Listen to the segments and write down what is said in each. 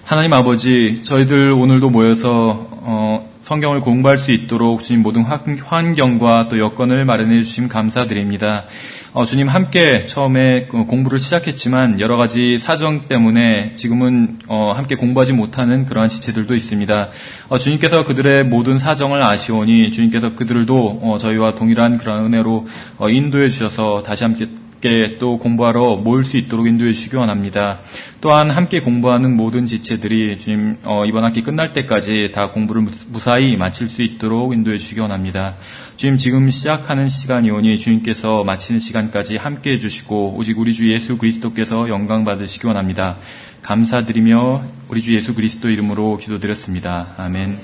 하나님 아버지, 저희들 오늘도 모여서 성경을 공부할 수 있도록 주님 모든 환경과 또 여건을 마련해 주심 감사드립니다. 주님 함께 처음에 공부를 시작했지만 여러 가지 사정 때문에 지금은 함께 공부하지 못하는 그러한 지체들도 있습니다. 주님께서 그들의 모든 사정을 아시오니 주님께서 그들도 저희와 동일한 그런 은혜로 인도해 주셔서 다시 함께 또 공부하러 모일 수 있도록 인도해 주시기 원합니다. 또한 함께 공부하는 모든 지체들이 주님 이번 학기 끝날 때까지 다 공부를 무사히 마칠 수 있도록 인도해 주시기 원합니다. 주님 지금 시작하는 시간이오니 주님께서 마치는 시간까지 함께 해주시고 오직 우리 주 예수 그리스도께서 영광 받으시기 원합니다. 감사드리며 우리 주 예수 그리스도 이름으로 기도드렸습니다. 아멘.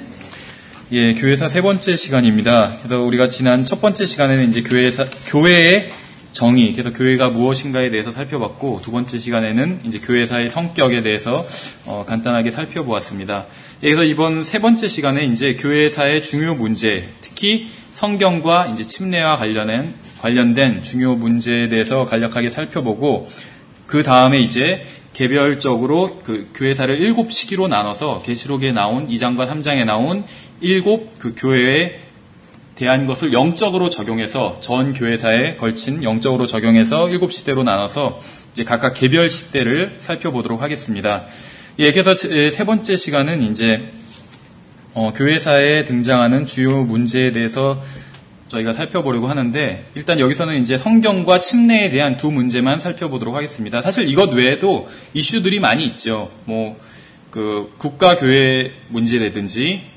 예, 교회사 세 번째 시간입니다. 그래서 우리가 지난 첫 번째 시간에는 이제 교회의 정의, 그래서 교회가 무엇인가에 대해서 살펴봤고, 두 번째 시간에는 이제 교회사의 성격에 대해서 간단하게 살펴보았습니다. 그래서 이번 세 번째 시간에 이제 교회사의 중요 문제, 특히 성경과 이제 침례와 관련된 중요 문제에 대해서 간략하게 살펴보고, 그 다음에 이제 개별적으로 그 교회사를 7시기로 나눠서 계시록에 나온 2장과 3장에 나온 7 그 교회의 대한 것을 영적으로 적용해서 전 교회사에 걸친 영적으로 적용해서 7시대로 나눠서 이제 각각 개별 시대를 살펴보도록 하겠습니다. 예, 그래서 세 번째 시간은 이제 교회사에 등장하는 주요 문제에 대해서 저희가 살펴보려고 하는데, 일단 여기서는 이제 성경과 침례에 대한 두 문제만 살펴보도록 하겠습니다. 사실 이것 외에도 이슈들이 많이 있죠. 국가 교회 문제라든지,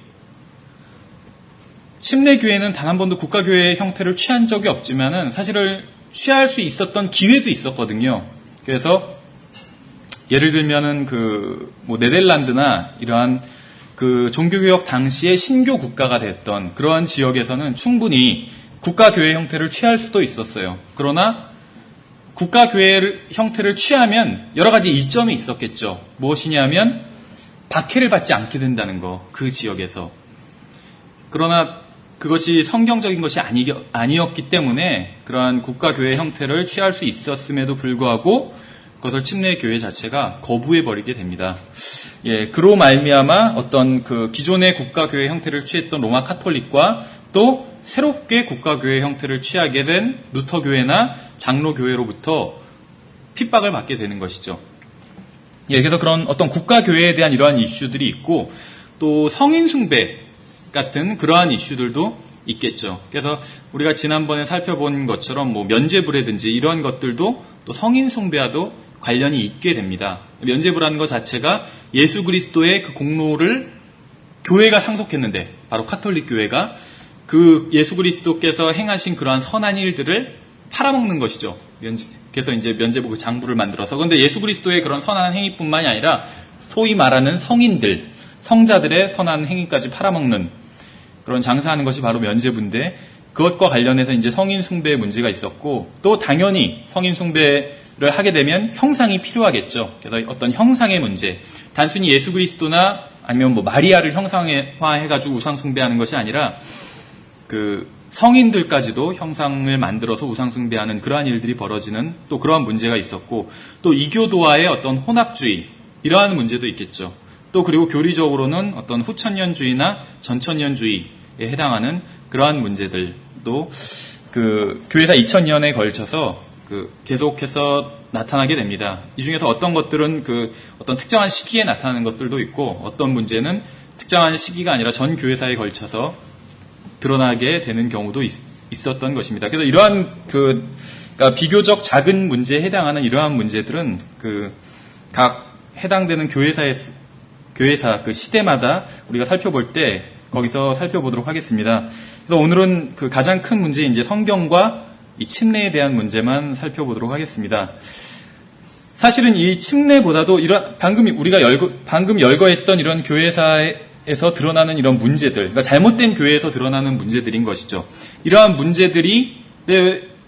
침례교회는 단 한 번도 국가교회의 형태를 취한 적이 없지만은 사실은 취할 수 있었던 기회도 있었거든요. 그래서 예를 들면은 네덜란드나 이러한 그 종교개혁 당시에 신교 국가가 됐던 그러한 지역에서는 충분히 국가교회 형태를 취할 수도 있었어요. 그러나 국가교회 형태를 취하면 여러 가지 이점이 있었겠죠. 무엇이냐면 박해를 받지 않게 된다는 거, 그 지역에서. 그러나 그것이 성경적인 것이 아니었기 때문에 그러한 국가교회 형태를 취할 수 있었음에도 불구하고 그것을 침례교회 자체가 거부해버리게 됩니다. 예, 그로 말미암아 어떤 그 기존의 국가교회 형태를 취했던 로마 카톨릭과 또 새롭게 국가교회 형태를 취하게 된 루터교회나 장로교회로부터 핍박을 받게 되는 것이죠. 예, 그래서 그런 어떤 국가교회에 대한 이러한 이슈들이 있고, 또 성인숭배 같은 그러한 이슈들도 있겠죠. 그래서 우리가 지난번에 살펴본 것처럼 면죄부라든지 이런 것들도 또 성인 숭배와도 관련이 있게 됩니다. 면죄부라는 것 자체가 예수 그리스도의 그 공로를 교회가 상속했는데, 바로 카톨릭 교회가 그 예수 그리스도께서 행하신 그러한 선한 일들을 팔아먹는 것이죠. 그래서 이제 면죄부 그 장부를 만들어서. 그런데 예수 그리스도의 그런 선한 행위뿐만이 아니라 소위 말하는 성인들, 성자들의 선한 행위까지 팔아먹는 그런 장사하는 것이 바로 면죄부인데, 그것과 관련해서 이제 성인 숭배의 문제가 있었고, 또 당연히 성인 숭배를 하게 되면 형상이 필요하겠죠. 그래서 어떤 형상의 문제, 단순히 예수 그리스도나 아니면 마리아를 형상화해가지고 우상 숭배하는 것이 아니라 그 성인들까지도 형상을 만들어서 우상 숭배하는 그러한 일들이 벌어지는 또 그러한 문제가 있었고, 또 이교도와의 어떤 혼합주의, 이러한 문제도 있겠죠. 또 그리고 교리적으로는 어떤 후천년주의나 전천년주의에 해당하는 그러한 문제들도 그 교회사 2000년에 걸쳐서 계속해서 나타나게 됩니다. 이 중에서 어떤 것들은 어떤 특정한 시기에 나타나는 것들도 있고, 어떤 문제는 특정한 시기가 아니라 전 교회사에 걸쳐서 드러나게 되는 경우도 있었던 것입니다. 그래서 이러한 그러니까 비교적 작은 문제에 해당하는 이러한 문제들은 각 해당되는 교회사 그 시대마다 우리가 살펴볼 때 거기서 살펴보도록 하겠습니다. 그래서 오늘은 그 가장 큰 문제, 이제 성경과 이 침례에 대한 문제만 살펴보도록 하겠습니다. 사실은 이 침례보다도 방금 열거했던 이런 교회사에서 드러나는 이런 문제들, 그러니까 잘못된 교회에서 드러나는 문제들인 것이죠. 이러한 문제들의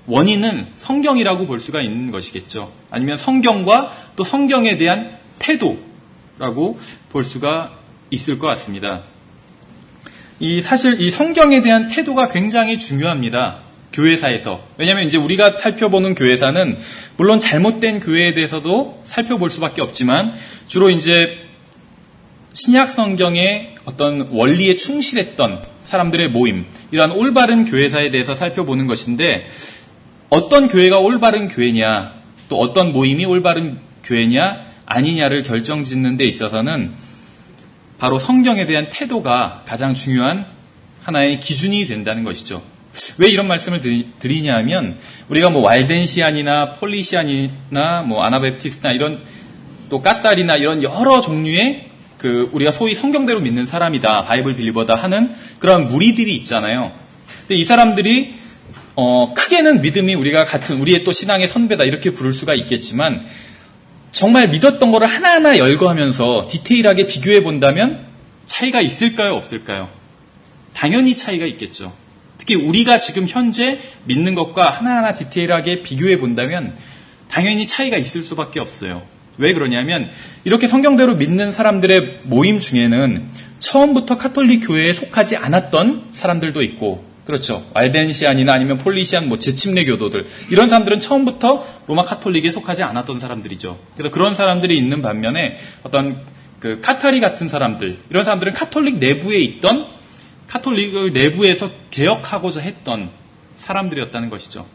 원인은 성경이라고 볼 수가 있는 것이겠죠. 아니면 성경과 또 성경에 대한 태도라고 볼 수가 있을 것 같습니다. 사실 이 성경에 대한 태도가 굉장히 중요합니다. 교회사에서. 왜냐하면 이제 우리가 살펴보는 교회사는 물론 잘못된 교회에 대해서도 살펴볼 수밖에 없지만 주로 이제 신약 성경의 어떤 원리에 충실했던 사람들의 모임, 이러한 올바른 교회사에 대해서 살펴보는 것인데, 어떤 교회가 올바른 교회냐, 또 어떤 모임이 올바른 교회냐 아니냐를 결정짓는 데 있어서는 바로 성경에 대한 태도가 가장 중요한 하나의 기준이 된다는 것이죠. 왜 이런 말씀을 드리냐 하면, 우리가 뭐 왈덴시안이나 폴리시안이나 뭐 아나베프티스트나 이런 또 까따리나 이런 여러 종류의 우리가 소위 성경대로 믿는 사람이다, 바이블 빌리버다 하는 그런 무리들이 있잖아요. 근데 이 사람들이 크게는 믿음이 우리가 같은 우리의 또 신앙의 선배다 이렇게 부를 수가 있겠지만, 정말 믿었던 거를 하나하나 열거하면서 디테일하게 비교해 본다면 차이가 있을까요, 없을까요? 당연히 차이가 있겠죠. 특히 우리가 지금 현재 믿는 것과 하나하나 디테일하게 비교해 본다면 당연히 차이가 있을 수밖에 없어요. 왜 그러냐면, 이렇게 성경대로 믿는 사람들의 모임 중에는 처음부터 카톨릭 교회에 속하지 않았던 사람들도 있고, 그렇죠. 왈덴시안이나 아니면 폴리시안 뭐 재침례 교도들, 이런 사람들은 처음부터 로마 카톨릭에 속하지 않았던 사람들이죠. 그래서 그런 사람들이 있는 반면에 어떤 카타리 같은 사람들, 이런 사람들은 카톨릭 내부에 있던, 카톨릭을 내부에서 개혁하고자 했던 사람들이었다는 것이죠.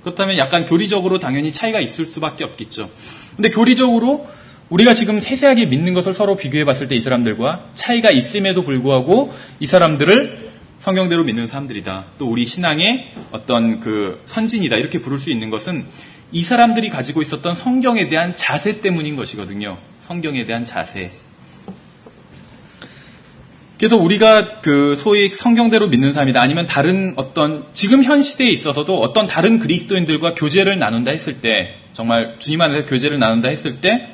그렇다면 약간 교리적으로 당연히 차이가 있을 수밖에 없겠죠. 근데 교리적으로 우리가 지금 세세하게 믿는 것을 서로 비교해 봤을 때 이 사람들과 차이가 있음에도 불구하고 이 사람들을 성경대로 믿는 사람들이다, 또 우리 신앙의 어떤 선진이다 이렇게 부를 수 있는 것은 이 사람들이 가지고 있었던 성경에 대한 자세 때문인 것이거든요. 성경에 대한 자세. 그래서 우리가 소위 성경대로 믿는 사람이다, 아니면 다른 어떤 지금 현 시대에 있어서도 어떤 다른 그리스도인들과 교제를 나눈다 했을 때, 정말 주님 안에서 교제를 나눈다 했을 때,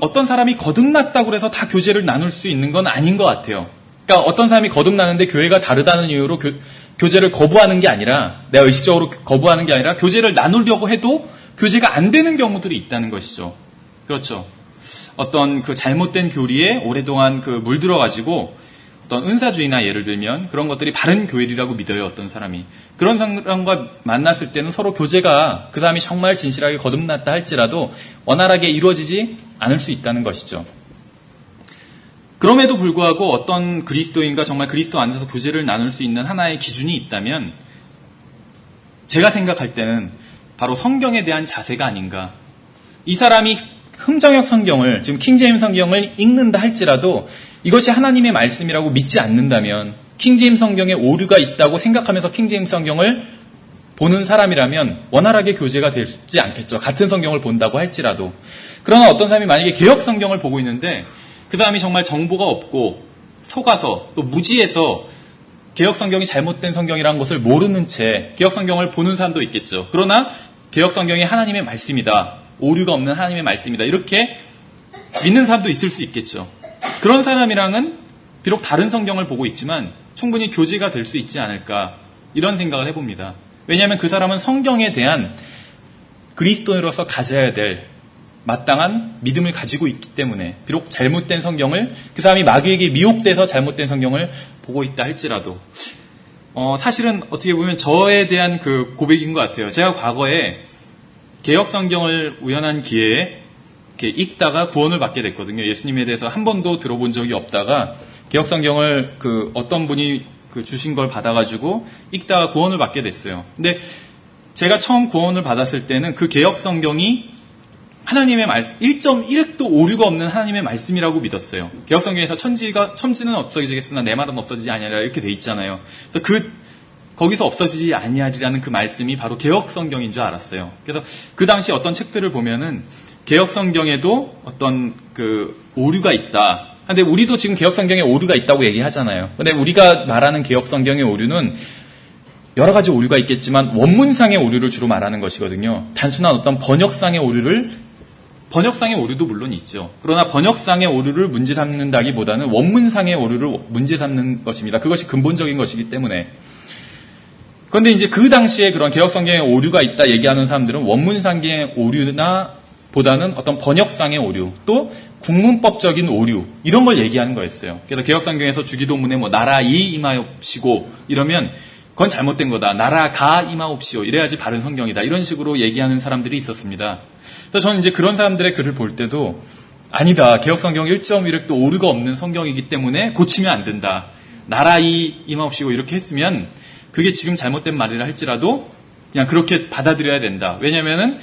어떤 사람이 거듭났다고 해서 다 교제를 나눌 수 있는 건 아닌 것 같아요. 그러니까 어떤 사람이 거듭나는데 교회가 다르다는 이유로 교제를 거부하는 게 아니라, 내가 의식적으로 거부하는 게 아니라 교제를 나누려고 해도 교제가 안 되는 경우들이 있다는 것이죠. 그렇죠. 어떤 잘못된 교리에 오랫동안 물들어가지고 어떤 은사주의나 예를 들면 그런 것들이 바른 교리라고 믿어요, 어떤 사람이. 그런 사람과 만났을 때는 서로 교제가, 그 사람이 정말 진실하게 거듭났다 할지라도 원활하게 이루어지지 않을 수 있다는 것이죠. 그럼에도 불구하고 어떤 그리스도인과 정말 그리스도 안에서 교제를 나눌 수 있는 하나의 기준이 있다면, 제가 생각할 때는 바로 성경에 대한 자세가 아닌가. 이 사람이 흠정역 성경을, 지금 킹제임스 성경을 읽는다 할지라도 이것이 하나님의 말씀이라고 믿지 않는다면, 킹제임스 성경에 오류가 있다고 생각하면서 킹제임스 성경을 보는 사람이라면 원활하게 교제가 되지 않겠죠. 같은 성경을 본다고 할지라도. 그러나 어떤 사람이 만약에 개역 성경을 보고 있는데 그 사람이 정말 정보가 없고 속아서 또 무지해서 개역 성경이 잘못된 성경이라는 것을 모르는 채 개역 성경을 보는 사람도 있겠죠. 그러나 개역 성경이 하나님의 말씀이다, 오류가 없는 하나님의 말씀이다, 이렇게 믿는 사람도 있을 수 있겠죠. 그런 사람이랑은 비록 다른 성경을 보고 있지만 충분히 교제가 될 수 있지 않을까, 이런 생각을 해봅니다. 왜냐하면 그 사람은 성경에 대한 그리스도인으로서 가져야 될 마땅한 믿음을 가지고 있기 때문에, 비록 잘못된 성경을, 그 사람이 마귀에게 미혹돼서 잘못된 성경을 보고 있다 할지라도, 사실은 어떻게 보면 저에 대한 고백인 것 같아요. 제가 과거에 개역 성경을 우연한 기회에 이렇게 읽다가 구원을 받게 됐거든요. 예수님에 대해서 한 번도 들어본 적이 없다가 개역 성경을 어떤 분이 주신 걸 받아가지고 읽다가 구원을 받게 됐어요. 근데 제가 처음 구원을 받았을 때는 그 개역 성경이 하나님의 말씀, 1.1획도 오류가 없는 하나님의 말씀이라고 믿었어요. 개역 성경에서 천지는 없어지겠으나 내 말은 없어지지 아니하리라 이렇게 돼 있잖아요. 그래서 거기서 없어지지 아니하리라는 그 말씀이 바로 개역 성경인 줄 알았어요. 그래서 그 당시 어떤 책들을 보면은 개역 성경에도 어떤 오류가 있다. 근데 우리도 지금 개역 성경에 오류가 있다고 얘기하잖아요. 근데 우리가 말하는 개역 성경의 오류는 여러 가지 오류가 있겠지만 원문상의 오류를 주로 말하는 것이거든요. 단순한 어떤 번역상의 오류도 물론 있죠. 그러나 번역상의 오류를 문제 삼는다기보다는 원문상의 오류를 문제 삼는 것입니다. 그것이 근본적인 것이기 때문에. 그런데 이제 그 당시에 그런 개역 성경에 오류가 있다 얘기하는 사람들은 원문상의 오류나 보다는 어떤 번역상의 오류, 또 국문법적인 오류, 이런 걸 얘기하는 거였어요. 그래서 개역 성경에서 주기도문에 나라 이 임하옵시고 이러면 그건 잘못된 거다. 나라 가 임하옵시오. 이래야지 바른 성경이다. 이런 식으로 얘기하는 사람들이 있었습니다. 그래서 저는 이제 그런 사람들의 글을 볼 때도 아니다. 개혁성경 1.1획도 오류가 없는 성경이기 때문에 고치면 안 된다. 나라이 임하옵시고 이렇게 했으면 그게 지금 잘못된 말이라 할지라도 그냥 그렇게 받아들여야 된다. 왜냐면은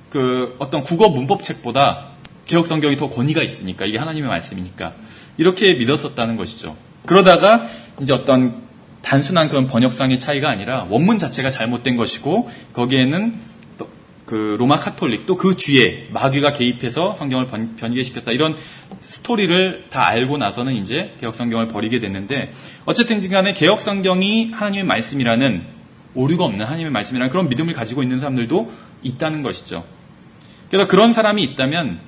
그 어떤 국어 문법책보다 개혁성경이 더 권위가 있으니까, 이게 하나님의 말씀이니까 이렇게 믿었었다는 것이죠. 그러다가 이제 어떤 단순한 그런 번역상의 차이가 아니라 원문 자체가 잘못된 것이고, 거기에는 또 그 로마 카톨릭 또 그 뒤에 마귀가 개입해서 성경을 변개시켰다, 이런 스토리를 다 알고 나서는 이제 개혁성경을 버리게 됐는데, 어쨌든 간에 개혁성경이 하나님의 말씀이라는, 오류가 없는 하나님의 말씀이라는 그런 믿음을 가지고 있는 사람들도 있다는 것이죠. 그래서 그런 사람이 있다면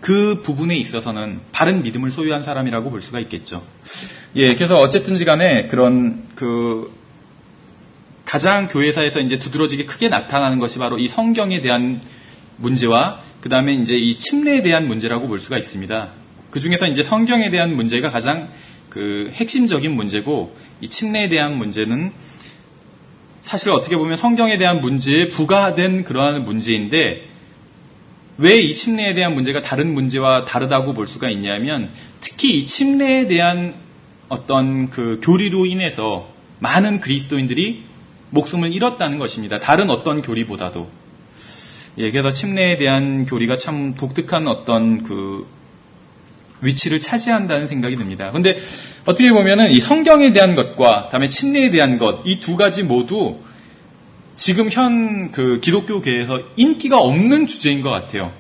그 부분에 있어서는 바른 믿음을 소유한 사람이라고 볼 수가 있겠죠. 예, 그래서 어쨌든지 간에 그런 가장 교회사에서 이제 두드러지게 크게 나타나는 것이 바로 이 성경에 대한 문제와 그 다음에 이제 이 침례에 대한 문제라고 볼 수가 있습니다. 그 중에서 이제 성경에 대한 문제가 가장 그 핵심적인 문제고, 이 침례에 대한 문제는 사실 어떻게 보면 성경에 대한 문제에 부과된 그러한 문제인데, 왜 이 침례에 대한 문제가 다른 문제와 다르다고 볼 수가 있냐면, 특히 이 침례에 대한 어떤 그 교리로 인해서 많은 그리스도인들이 목숨을 잃었다는 것입니다. 다른 어떤 교리보다도. 예, 그래서 침례에 대한 교리가 참 독특한 어떤 그 위치를 차지한다는 생각이 듭니다. 그런데 어떻게 보면은 이 성경에 대한 것과 다음에 침례에 대한 것, 이 두 가지 모두 지금 현 그 기독교계에서 인기가 없는 주제인 것 같아요.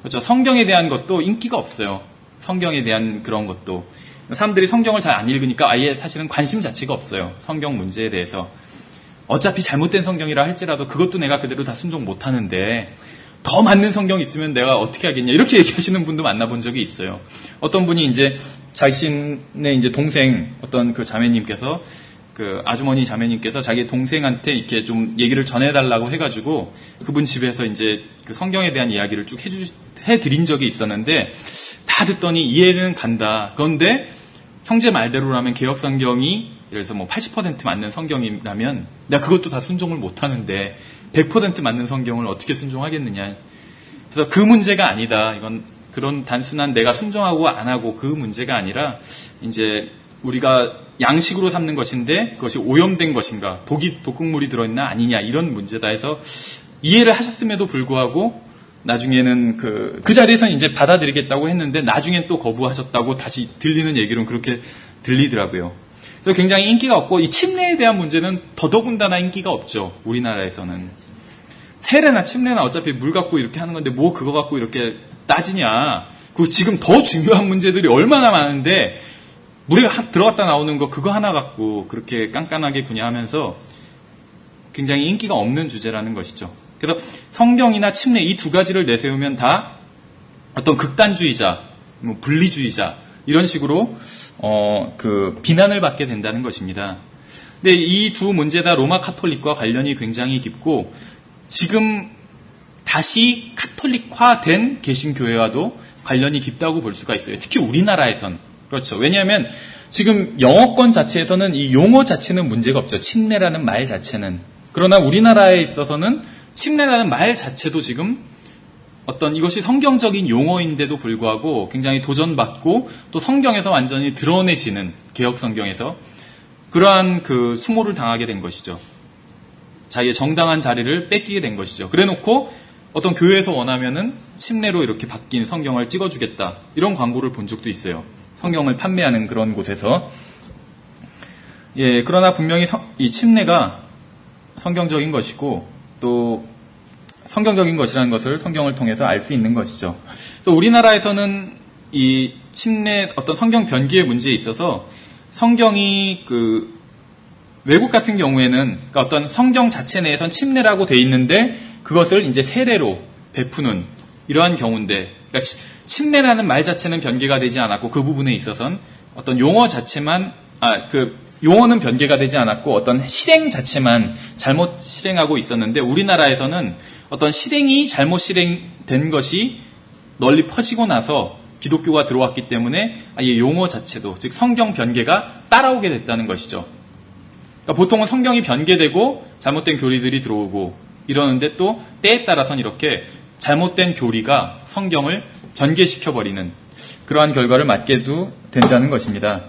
그렇죠. 성경에 대한 것도 인기가 없어요. 성경에 대한 그런 것도. 사람들이 성경을 잘 안 읽으니까 아예 사실은 관심 자체가 없어요. 성경 문제에 대해서. 어차피 잘못된 성경이라 할지라도 그것도 내가 그대로 다 순종 못 하는데 더 맞는 성경이 있으면 내가 어떻게 하겠냐, 이렇게 얘기하시는 분도 만나본 적이 있어요. 어떤 분이 이제 자신의 이제 동생, 어떤 그 자매님께서, 그 아주머니 자매님께서 자기 동생한테 이렇게 좀 얘기를 전해달라고 해가지고 그분 집에서 이제 그 성경에 대한 이야기를 쭉 해드린 적이 있었는데, 다 듣더니 이해는 간다. 그런데 형제 말대로라면 개혁성경이 예를 들어서 뭐 80% 맞는 성경이라면 내가 그것도 다 순종을 못 하는데 100% 맞는 성경을 어떻게 순종하겠느냐. 그래서 그 문제가 아니다. 이건 그런 단순한 내가 순종하고 안 하고 그 문제가 아니라 이제 우리가 양식으로 삼는 것인데 그것이 오염된 것인가, 독극물이 들어있나 아니냐, 이런 문제다 해서 이해를 하셨음에도 불구하고 나중에는 그 자리에서는 이제 받아들이겠다고 했는데 나중엔 또 거부하셨다고 다시 들리는 얘기로는 그렇게 들리더라고요. 그래서 굉장히 인기가 없고, 이 침례에 대한 문제는 더더군다나 인기가 없죠. 우리나라에서는. 세례나 침례나 어차피 물 갖고 이렇게 하는 건데 뭐 그거 갖고 이렇게 따지냐. 그 지금 더 중요한 문제들이 얼마나 많은데 물에 들어갔다 나오는 거 그거 하나 갖고 그렇게 깐깐하게 군야하면서 굉장히 인기가 없는 주제라는 것이죠. 그래서 성경이나 침례 이 두 가지를 내세우면 다 어떤 극단주의자, 뭐 분리주의자 이런 식으로 그 비난을 받게 된다는 것입니다. 근데 이 두 문제 다 로마 카톨릭과 관련이 굉장히 깊고, 지금 다시 카톨릭화된 개신교회와도 관련이 깊다고 볼 수가 있어요. 특히 우리나라에선. 그렇죠. 왜냐하면 지금 영어권 자체에서는 이 용어 자체는 문제가 없죠. 침례라는 말 자체는. 그러나 우리나라에 있어서는 침례라는 말 자체도 지금 어떤 이것이 성경적인 용어인데도 불구하고 굉장히 도전받고 또 성경에서 완전히 드러내지는, 개혁 성경에서 그러한 그 수모를 당하게 된 것이죠. 자기의 정당한 자리를 뺏기게 된 것이죠. 그래놓고 어떤 교회에서 원하면은 침례로 이렇게 바뀐 성경을 찍어주겠다, 이런 광고를 본 적도 있어요. 성경을 판매하는 그런 곳에서. 예, 그러나 분명히 이 침례가 성경적인 것이고 또 성경적인 것이라는 것을 성경을 통해서 알 수 있는 것이죠. 또 우리나라에서는 이 침례, 어떤 성경 변기의 문제에 있어서 성경이 그 외국 같은 경우에는 그러니까 어떤 성경 자체 내에선 침례라고 돼 있는데 그것을 이제 세례로 베푸는 이러한 경우인데, 그러니까 침례라는 말 자체는 변개가 되지 않았고 그 부분에 있어서는 어떤 용어 자체만, 용어는 변개가 되지 않았고 어떤 실행 자체만 잘못 실행하고 있었는데, 우리나라에서는 어떤 실행이 잘못 실행된 것이 널리 퍼지고 나서 기독교가 들어왔기 때문에 아예 용어 자체도, 즉 성경 변개가 따라오게 됐다는 것이죠. 그러니까 보통은 성경이 변개되고 잘못된 교리들이 들어오고 이러는데 또 때에 따라서는 이렇게 잘못된 교리가 성경을 변개시켜버리는 그러한 결과를 맞게도 된다는 것입니다.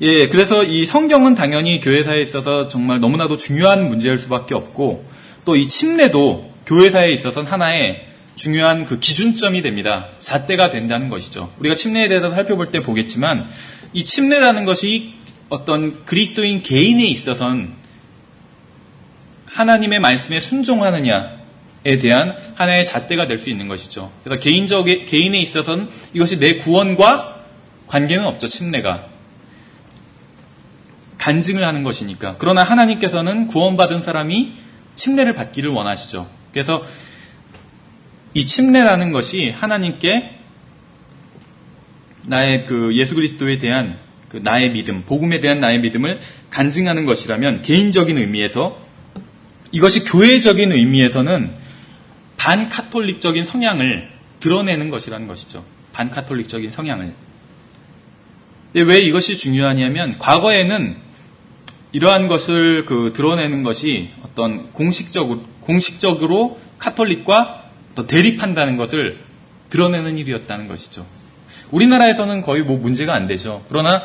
예, 그래서 이 성경은 당연히 교회사에 있어서 정말 너무나도 중요한 문제일 수밖에 없고, 또 이 침례도 교회사에 있어서는 하나의 중요한 그 기준점이 됩니다. 잣대가 된다는 것이죠. 우리가 침례에 대해서 살펴볼 때 보겠지만, 이 침례라는 것이 어떤 그리스도인 개인에 있어서는 하나님의 말씀에 순종하느냐에 대한 하나의 잣대가 될 수 있는 것이죠. 그래서 개인에 있어서는 이것이 내 구원과 관계는 없죠. 침례가 간증을 하는 것이니까. 그러나 하나님께서는 구원받은 사람이 침례를 받기를 원하시죠. 그래서 이 침례라는 것이 하나님께 나의 그 예수 그리스도에 대한 그 나의 믿음, 복음에 대한 나의 믿음을 간증하는 것이라면, 개인적인 의미에서, 이것이 교회적인 의미에서는 반카톨릭적인 성향을 드러내는 것이라는 것이죠. 반카톨릭적인 성향을. 왜 이것이 중요하냐면, 과거에는 이러한 것을 드러내는 것이 어떤 공식적으로 카톨릭과 어떤 대립한다는 것을 드러내는 일이었다는 것이죠. 우리나라에서는 거의 문제가 안 되죠. 그러나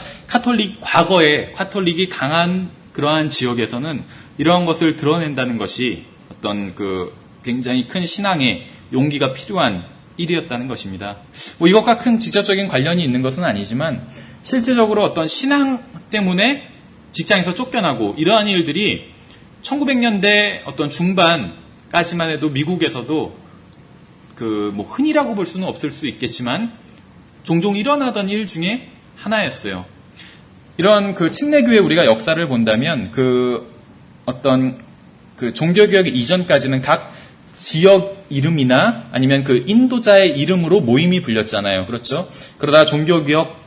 과거에 카톨릭이 강한 그러한 지역에서는 이러한 것을 드러낸다는 것이 어떤 굉장히 큰 신앙의 용기가 필요한 일이었다는 것입니다. 이것과 큰 직접적인 관련이 있는 것은 아니지만, 실제적으로 어떤 신앙 때문에 직장에서 쫓겨나고 이러한 일들이 1900년대 어떤 중반까지만 해도 미국에서도 흔히라고 볼 수는 없을 수 있겠지만 종종 일어나던 일 중에 하나였어요. 이런 침례교회 우리가 역사를 본다면 어떤 종교개혁 이전까지는 각 지역 이름이나 아니면 인도자의 이름으로 모임이 불렸잖아요. 그렇죠? 그러다 종교개혁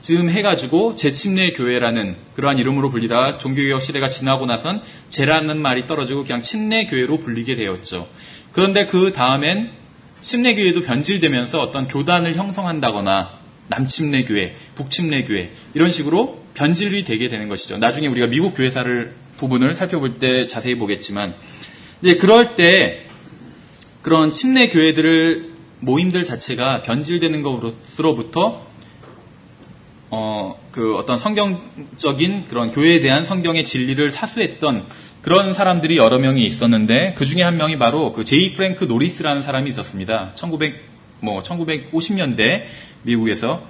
즈음 해가지고 재침례교회라는 그러한 이름으로 불리다가 종교개혁 시대가 지나고 나선 재라는 말이 떨어지고 그냥 침례교회로 불리게 되었죠. 그런데 그 다음엔 침례교회도 변질되면서 어떤 교단을 형성한다거나 남침례교회, 북침례교회 이런 식으로 변질이 되게 되는 것이죠. 나중에 우리가 미국 교회사를 부분을 살펴볼 때 자세히 보겠지만, 이제 그럴 때 그런 침례교회들을 모임들 자체가 변질되는 것으로부터 어떤 성경적인 그런 교회에 대한 성경의 진리를 사수했던 그런 사람들이 여러 명이 있었는데, 그 중에 한 명이 바로 제이 프랭크 노리스라는 사람이 있었습니다. 1950년대 미국에서.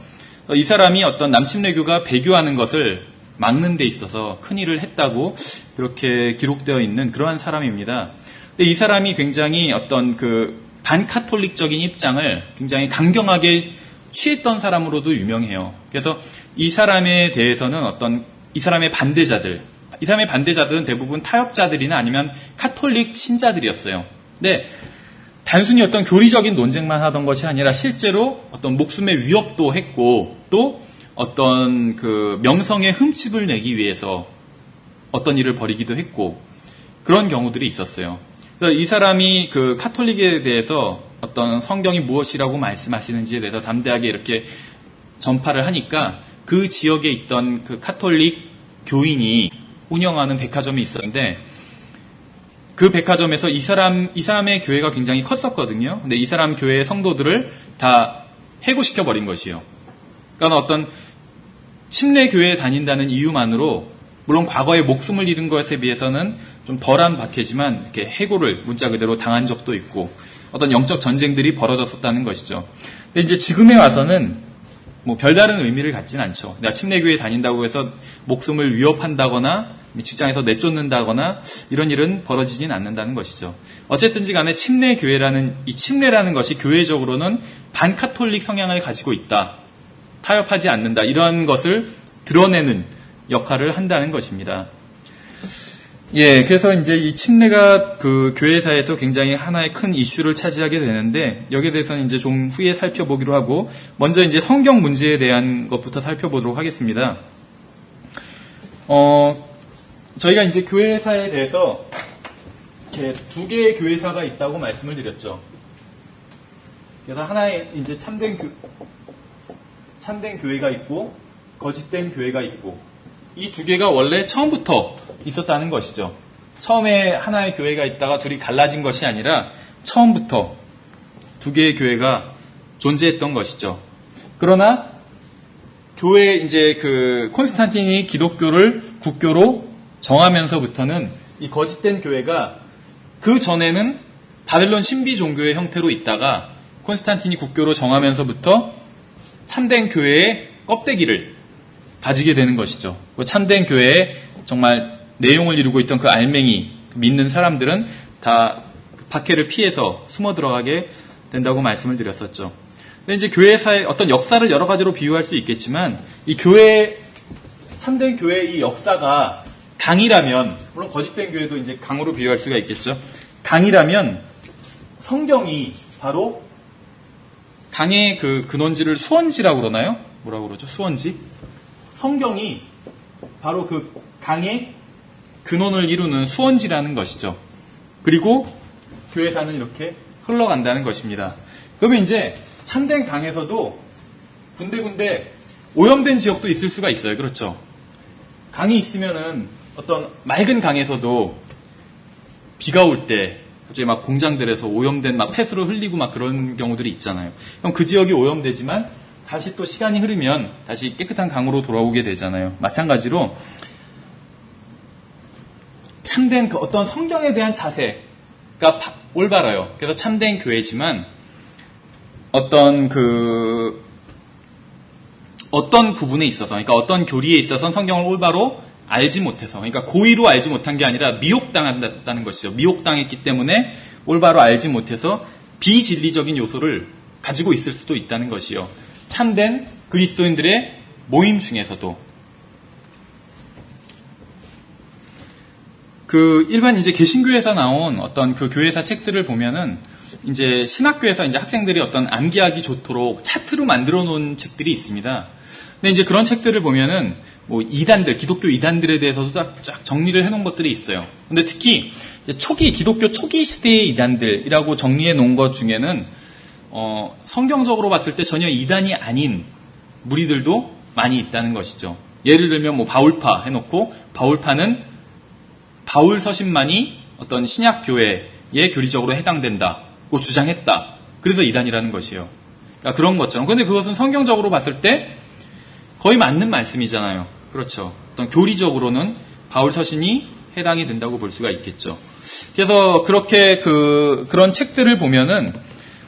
이 사람이 어떤 남침례교가 배교하는 것을 막는 데 있어서 큰 일을 했다고 그렇게 기록되어 있는 그러한 사람입니다. 근데 이 사람이 굉장히 어떤 반카톨릭적인 입장을 굉장히 강경하게 취했던 사람으로도 유명해요. 그래서 이 사람에 대해서는 이 사람의 반대자들은 대부분 타협자들이나 아니면 카톨릭 신자들이었어요. 근데 단순히 어떤 교리적인 논쟁만 하던 것이 아니라 실제로 어떤 목숨의 위협도 했고, 또 어떤 명성의 흠집을 내기 위해서 어떤 일을 벌이기도 했고, 그런 경우들이 있었어요. 그래서 이 사람이 카톨릭에 대해서 어떤 성경이 무엇이라고 말씀하시는지에 대해서 담대하게 이렇게 전파를 하니까, 그 지역에 있던 카톨릭 교인이 운영하는 백화점이 있었는데, 그 백화점에서 이 사람의 교회가 굉장히 컸었거든요. 근데 이 사람 교회의 성도들을 다 해고시켜버린 것이에요. 그러니까 어떤 침례교회에 다닌다는 이유만으로, 물론 과거에 목숨을 잃은 것에 비해서는 좀 덜한 박해지만 이렇게 해고를 문자 그대로 당한 적도 있고, 어떤 영적 전쟁들이 벌어졌었다는 것이죠. 근데 이제 지금에 와서는 별다른 의미를 갖진 않죠. 내가 침례교회에 다닌다고 해서 목숨을 위협한다거나 직장에서 내쫓는다거나 이런 일은 벌어지진 않는다는 것이죠. 어쨌든지 간에 침례라는 것이 교회적으로는 반카톨릭 성향을 가지고 있다, 타협하지 않는다, 이런 것을 드러내는 역할을 한다는 것입니다. 예, 그래서 이제 이 침례가 교회사에서 굉장히 하나의 큰 이슈를 차지하게 되는데, 여기에 대해서는 이제 좀 후에 살펴보기로 하고, 먼저 이제 성경 문제에 대한 것부터 살펴보도록 하겠습니다. 저희가 이제 교회사에 대해서 이렇게 두 개의 교회사가 있다고 말씀을 드렸죠. 그래서 하나의 이제 참된 교회가 있고, 거짓된 교회가 있고, 이 두 개가 원래 처음부터 있었다는 것이죠. 처음에 하나의 교회가 있다가 둘이 갈라진 것이 아니라 처음부터 두 개의 교회가 존재했던 것이죠. 그러나 교회 이제 그 콘스탄틴이 기독교를 국교로 정하면서부터는 이 거짓된 교회가 그 전에는 바벨론 신비 종교의 형태로 있다가 콘스탄틴이 국교로 정하면서부터 참된 교회의 껍데기를 가지게 되는 것이죠. 그 참된 교회의 정말 내용을 이루고 있던 그 알맹이 믿는 사람들은 다 박해를 피해서 숨어 들어가게 된다고 말씀을 드렸었죠. 근데 이제 교회사의 어떤 역사를 여러 가지로 비유할 수 있겠지만 이 교회 참된 교회의 이 역사가 강이라면 물론 거짓된 교회도 이제 강으로 비유할 수가 있겠죠. 강이라면 성경이 바로 강의 그 근원지를 수원지라고 그러나요? 뭐라고 그러죠? 수원지? 성경이 바로 그 강의 근원을 이루는 수원지라는 것이죠. 그리고 교회사는 이렇게 흘러간다는 것입니다. 그러면 이제 참된 강에서도 군데군데 오염된 지역도 있을 수가 있어요. 그렇죠? 강이 있으면은 어떤 맑은 강에서도 비가 올 때 갑자기 막 공장들에서 오염된 막 폐수를 흘리고 막 그런 경우들이 있잖아요. 그럼 그 지역이 오염되지만 다시 또 시간이 흐르면 다시 깨끗한 강으로 돌아오게 되잖아요. 마찬가지로 참된 그 어떤 성경에 대한 자세가 올바라요. 그래서 참된 교회지만 어떤 부분에 있어서, 그러니까 어떤 교리에 있어서 성경을 올바로 알지 못해서, 그러니까 고의로 알지 못한 게 아니라 미혹당한다는 것이죠. 미혹당했기 때문에 올바로 알지 못해서 비진리적인 요소를 가지고 있을 수도 있다는 것이요. 참된 그리스도인들의 모임 중에서도 그 일반 이제 개신교에서 나온 어떤 그 교회사 책들을 보면은 이제 신학교에서 이제 학생들이 어떤 암기하기 좋도록 차트로 만들어 놓은 책들이 있습니다. 근데 이제 그런 책들을 보면은 뭐 이단들, 기독교 이단들에 대해서도 쫙 정리를 해놓은 것들이 있어요. 근데 특히 이제 기독교 초기 시대의 이단들이라고 정리해 놓은 것 중에는 성경적으로 봤을 때 전혀 이단이 아닌 무리들도 많이 있다는 것이죠. 예를 들면 뭐 바울파 해놓고 바울파는 바울 서신만이 어떤 신약 교회에 교리적으로 해당된다고 주장했다. 그래서 이단이라는 것이에요. 그러니까 그런 것처럼. 그런데 그것은 성경적으로 봤을 때 거의 맞는 말씀이잖아요. 그렇죠. 어떤 교리적으로는 바울 서신이 해당이 된다고 볼 수가 있겠죠. 그래서 그렇게 그런 책들을 보면은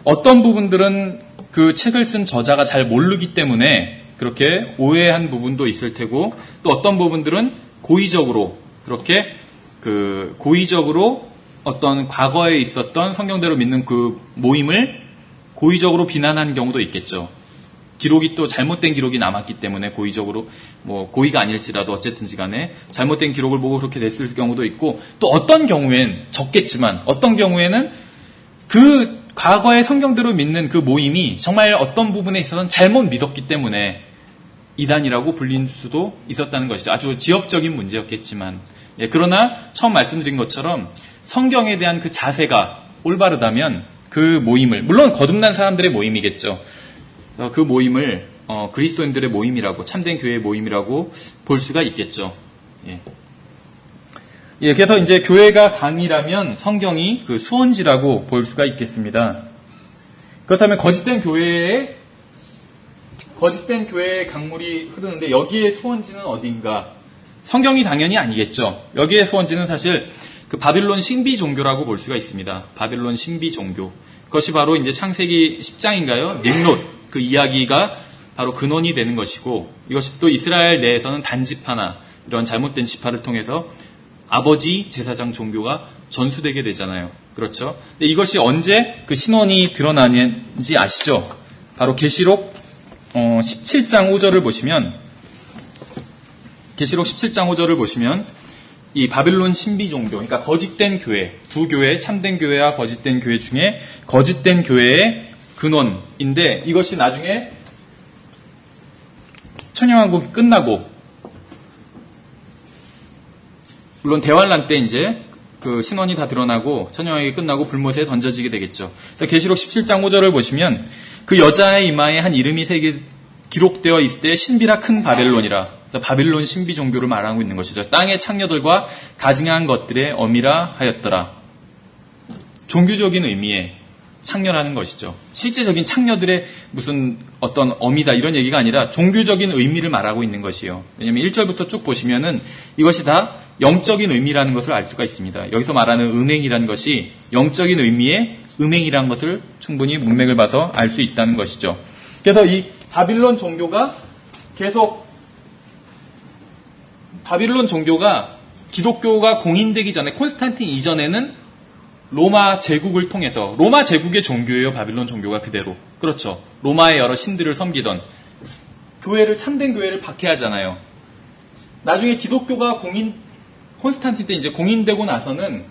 어떤 부분들은 그 책을 쓴 저자가 잘 모르기 때문에 그렇게 오해한 부분도 있을 테고 또 어떤 부분들은 고의적으로 그렇게 고의적으로 어떤 과거에 있었던 성경대로 믿는 그 모임을 고의적으로 비난한 경우도 있겠죠. 기록이 또 잘못된 기록이 남았기 때문에 고의적으로 뭐 고의가 아닐지라도 어쨌든지 간에 잘못된 기록을 보고 그렇게 됐을 경우도 있고 또 어떤 경우엔 적겠지만 어떤 경우에는 그 과거의 성경대로 믿는 그 모임이 정말 어떤 부분에 있어서는 잘못 믿었기 때문에 이단이라고 불린 수도 있었다는 것이죠. 아주 지역적인 문제였겠지만 그러나 처음 말씀드린 것처럼 성경에 대한 그 자세가 올바르다면 그 모임을 물론 거듭난 사람들의 모임이겠죠. 그 모임을 그리스도인들의 모임이라고 참된 교회의 모임이라고 볼 수가 있겠죠. 그래서 이제 교회가 강이라면 성경이 그 수원지라고 볼 수가 있겠습니다. 그렇다면 거짓된 교회의 강물이 흐르는데 여기에 수원지는 어딘가? 성경이 당연히 아니겠죠. 여기에 수원지는 사실 그 바빌론 신비 종교라고 볼 수가 있습니다. 바빌론 신비 종교. 그것이 바로 이제 창세기 10장인가요? nimrod 그 이야기가 바로 근원이 되는 것이고 이것이 또 이스라엘 내에서는 단지파나 이런 잘못된 지파를 통해서 아버지 제사장 종교가 전수되게 되잖아요. 그렇죠? 근데 이것이 언제 그 신원이 드러나는지 아시죠? 바로 계시록 17장 5절을 보시면 계시록 17장 5절을 보시면 이 바빌론 신비 종교, 그러니까 거짓된 교회, 두 교회, 참된 교회와 거짓된 교회 중에 거짓된 교회의 근원인데 이것이 나중에 천년왕국이 끝나고 물론 대환란 때 이제 그 신원이 다 드러나고 천년왕국이 끝나고 불못에 던져지게 되겠죠. 그래서 계시록 17장 5절을 보시면 그 여자의 이마에 한 이름이 기록되어 있을 때 신비라 큰 바벨론이라 바빌론 신비 종교를 말하고 있는 것이죠. 땅의 창녀들과 가증한 것들의 어미라 하였더라. 종교적인 의미의 창녀라는 것이죠. 실제적인 창녀들의 무슨 어떤 어미다 이런 얘기가 아니라 종교적인 의미를 말하고 있는 것이요. 왜냐하면 1절부터 쭉 보시면은 이것이 다 영적인 의미라는 것을 알 수가 있습니다. 여기서 말하는 음행이라는 것이 영적인 의미의 음행이라는 것을 충분히 문맥을 봐서 알 수 있다는 것이죠. 그래서 이 바빌론 종교가 기독교가 공인되기 전에 콘스탄틴 이전에는 로마 제국을 통해서 로마 제국의 종교예요. 바빌론 종교가 그대로. 그렇죠. 로마의 여러 신들을 섬기던 참된 교회를 박해하잖아요. 나중에 기독교가 콘스탄틴 때 이제 공인되고 나서는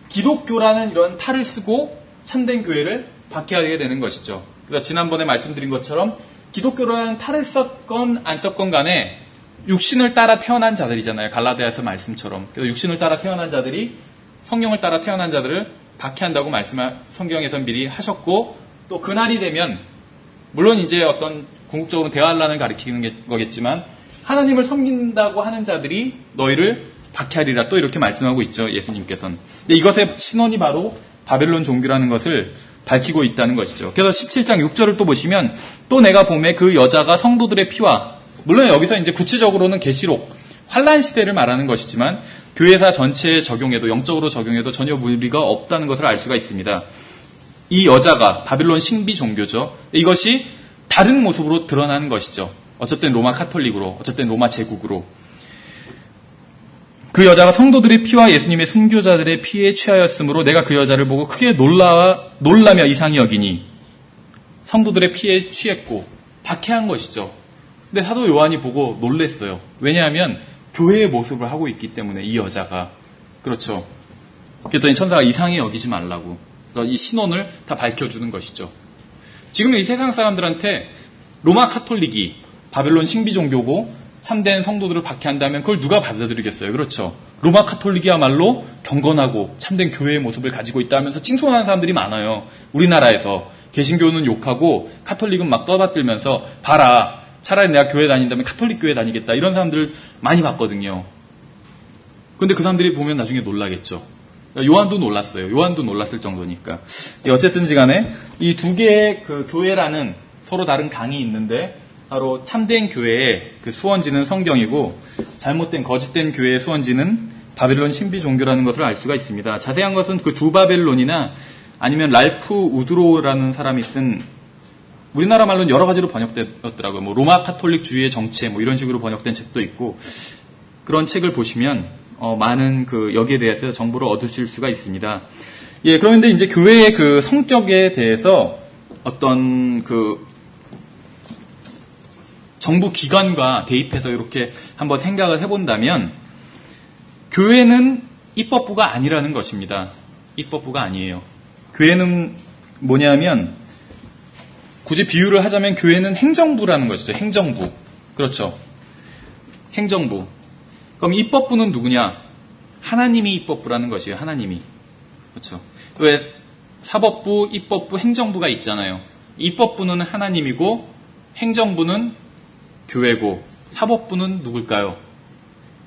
기독교라는 이런 탈을 쓰고 참된 교회를 박해하게 되는 것이죠. 그래서 지난번에 말씀드린 것처럼 기독교라는 탈을 썼건 안 썼건 간에 육신을 따라 태어난 자들이잖아요. 갈라디아서 말씀처럼. 그래서 육신을 따라 태어난 자들이 성령을 따라 태어난 자들을 박해한다고 성경에선 미리 하셨고, 또 그날이 되면, 물론 이제 어떤 궁극적으로 대환란을 가리키는 거겠지만, 하나님을 섬긴다고 하는 자들이 너희를 박해하리라 또 이렇게 말씀하고 있죠. 예수님께서는. 근데 이것의 신원이 바로 바벨론 종교라는 것을 밝히고 있다는 것이죠. 그래서 17장 6절을 또 보시면, 또 내가 보매 그 여자가 성도들의 피와, 물론 여기서 이제 구체적으로는 계시록, 환란 시대를 말하는 것이지만, 교회사 전체에 적용해도, 영적으로 적용해도 전혀 무리가 없다는 것을 알 수가 있습니다. 이 여자가 바빌론 신비 종교죠. 이것이 다른 모습으로 드러나는 것이죠. 어쨌든 로마 카톨릭으로, 어쨌든 로마 제국으로. 그 여자가 성도들의 피와 예수님의 순교자들의 피에 취하였으므로 내가 그 여자를 보고 크게 놀라며 이상히 여기니, 성도들의 피에 취했고 박해한 것이죠. 근데 사도 요한이 보고 놀랬어요. 왜냐하면 교회의 모습을 하고 있기 때문에 이 여자가. 그렇죠. 그랬더니 천사가 이상히 여기지 말라고. 그래서 이 신원을 다 밝혀주는 것이죠. 지금 이 세상 사람들한테 로마 카톨릭이 바벨론 신비 종교고 참된 성도들을 박해한다면 그걸 누가 받아들이겠어요? 그렇죠. 로마 카톨릭이야말로 경건하고 참된 교회의 모습을 가지고 있다 하면서 칭송하는 사람들이 많아요. 우리나라에서 개신교는 욕하고 카톨릭은 막 떠받들면서 봐라. 차라리 내가 교회 다닌다면 카톨릭 교회 다니겠다. 이런 사람들 많이 봤거든요. 근데 그 사람들이 보면 나중에 놀라겠죠. 요한도 놀랐어요. 요한도 놀랐을 정도니까. 어쨌든지 간에 이 두 개의 그 교회라는 서로 다른 강이 있는데 바로 참된 교회의 그 수원지는 성경이고 잘못된 거짓된 교회의 수원지는 바벨론 신비 종교라는 것을 알 수가 있습니다. 자세한 것은 그 두 바벨론이나 아니면 랄프 우드로우라는 사람이 쓴 우리나라 말로는 여러 가지로 번역되었더라고요. 뭐 로마 카톨릭 주의의 정체 뭐 이런 식으로 번역된 책도 있고 그런 책을 보시면 많은 그 여기에 대해서 정보를 얻으실 수가 있습니다. 예, 그런데 이제 교회의 그 성격에 대해서 어떤 그 정부 기관과 대입해서 이렇게 한번 생각을 해본다면 교회는 입법부가 아니라는 것입니다. 입법부가 아니에요. 교회는 뭐냐면 굳이 비유를 하자면 교회는 행정부라는 것이죠. 행정부. 그렇죠. 행정부. 그럼 입법부는 누구냐? 하나님이 입법부라는 것이에요. 하나님이. 그렇죠. 왜 사법부, 입법부, 행정부가 있잖아요. 입법부는 하나님이고 행정부는 교회고 사법부는 누굴까요?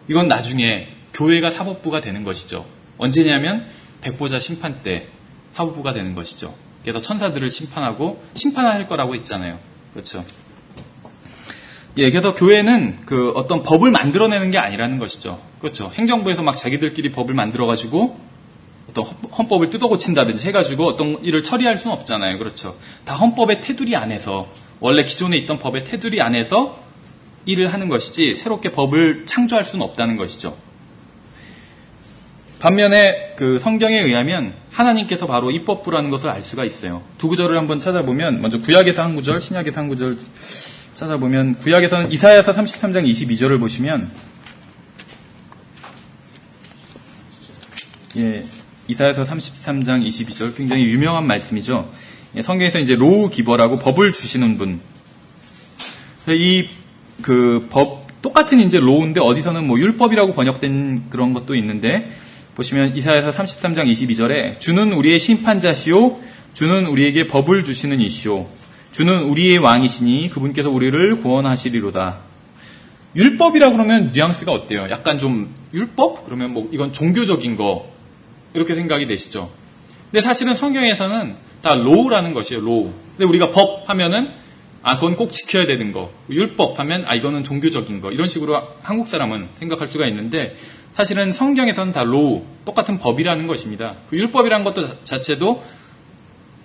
이건 나중에 교회가 사법부가 되는 것이죠. 언제냐면 백보자 심판 때 사법부가 되는 것이죠. 그래서 천사들을 심판하고 심판할 거라고 했잖아요. 그렇죠. 예, 그래서 교회는 그 어떤 법을 만들어내는 게 아니라는 것이죠. 그렇죠. 행정부에서 막 자기들끼리 법을 만들어가지고 어떤 헌법을 뜯어고친다든지 해가지고 어떤 일을 처리할 수는 없잖아요. 그렇죠. 다 헌법의 테두리 안에서 원래 기존에 있던 법의 테두리 안에서 일을 하는 것이지 새롭게 법을 창조할 수는 없다는 것이죠. 반면에 그 성경에 의하면 하나님께서 바로 입법부라는 것을 알 수가 있어요. 두 구절을 한번 찾아보면 먼저 구약에서 한 구절, 신약에서 한 구절 찾아보면 구약에서는 이사야서 33장 22절을 보시면 예, 이사야서 33장 22절 굉장히 유명한 말씀이죠. 예, 성경에서 이제 로우 기버라고 법을 주시는 분. 이 그 법 똑같은 이제 로우인데 어디서는 뭐 율법이라고 번역된 그런 것도 있는데 보시면 이사야서 33장 22절에 주는 우리의 심판자시오 주는 우리에게 법을 주시는 이시오 주는 우리의 왕이시니 그분께서 우리를 구원하시리로다. 율법이라고 그러면 뉘앙스가 어때요? 약간 좀 율법? 그러면 뭐 이건 종교적인 거 이렇게 생각이 되시죠? 근데 사실은 성경에서는 다 law라는 것이에요. law. 근데 우리가 법 하면은 그건 꼭 지켜야 되는 거. 율법 하면 이거는 종교적인 거. 이런 식으로 한국 사람은 생각할 수가 있는데 사실은 성경에서는 다 law, 똑같은 법이라는 것입니다. 그 율법이라는 것도 자체도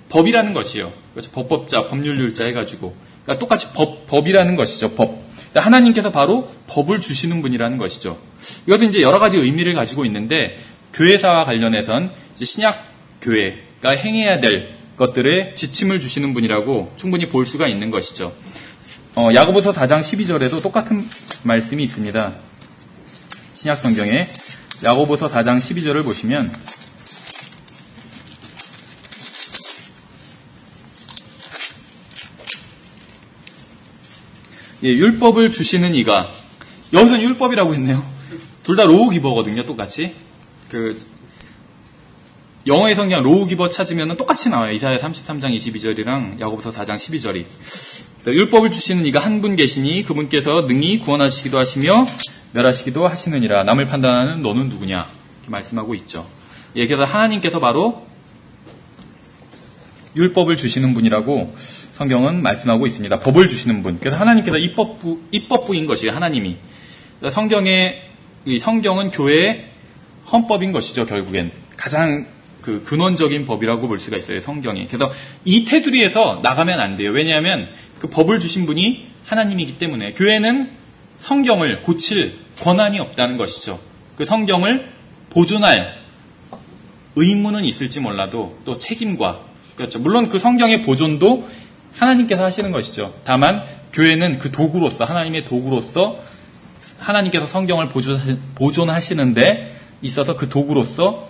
법이라는 것이에요. 그렇죠? 법법자, 법률률자 해가지고. 그러니까 똑같이 법이라는 것이죠. 법. 그러니까 하나님께서 바로 법을 주시는 분이라는 것이죠. 이것은 이제 여러 가지 의미를 가지고 있는데 교회사와 관련해선 이제 신약 교회가 행해야 될 것들에 지침을 주시는 분이라고 충분히 볼 수가 있는 것이죠. 야고보서 4장 12절에도 똑같은 말씀이 있습니다. 신약 성경에 야고보서 4장 12절을 보시면 율법을 주시는 이가, 여기서는 율법이라고 했네요. 둘 다 로우기버거든요, 똑같이. 영어의 성경 로우기버 찾으면 똑같이 나와요. 이사야 33장 22절이랑 야고보서 4장 12절이. 율법을 주시는 이가 한 분 계시니 그분께서 능히 구원하시기도 하시며 멸하시기도 하시느니라. 남을 판단하는 너는 누구냐? 이렇게 말씀하고 있죠. 그래서 하나님께서 바로 율법을 주시는 분이라고 성경은 말씀하고 있습니다. 법을 주시는 분. 그래서 하나님께서 입법부인 것이에요. 하나님이. 성경은 교회의 헌법인 것이죠. 결국엔. 가장 근원적인 법이라고 볼 수가 있어요. 성경이. 그래서 이 테두리에서 나가면 안 돼요. 왜냐하면 그 법을 주신 분이 하나님이기 때문에 교회는 성경을 고칠 권한이 없다는 것이죠. 그 성경을 보존할 의무는 있을지 몰라도 또 책임과, 그렇죠. 물론 그 성경의 보존도 하나님께서 하시는 것이죠. 다만 교회는 그 도구로서, 하나님의 도구로서 하나님께서 성경을 보존하시는데 있어서 그 도구로서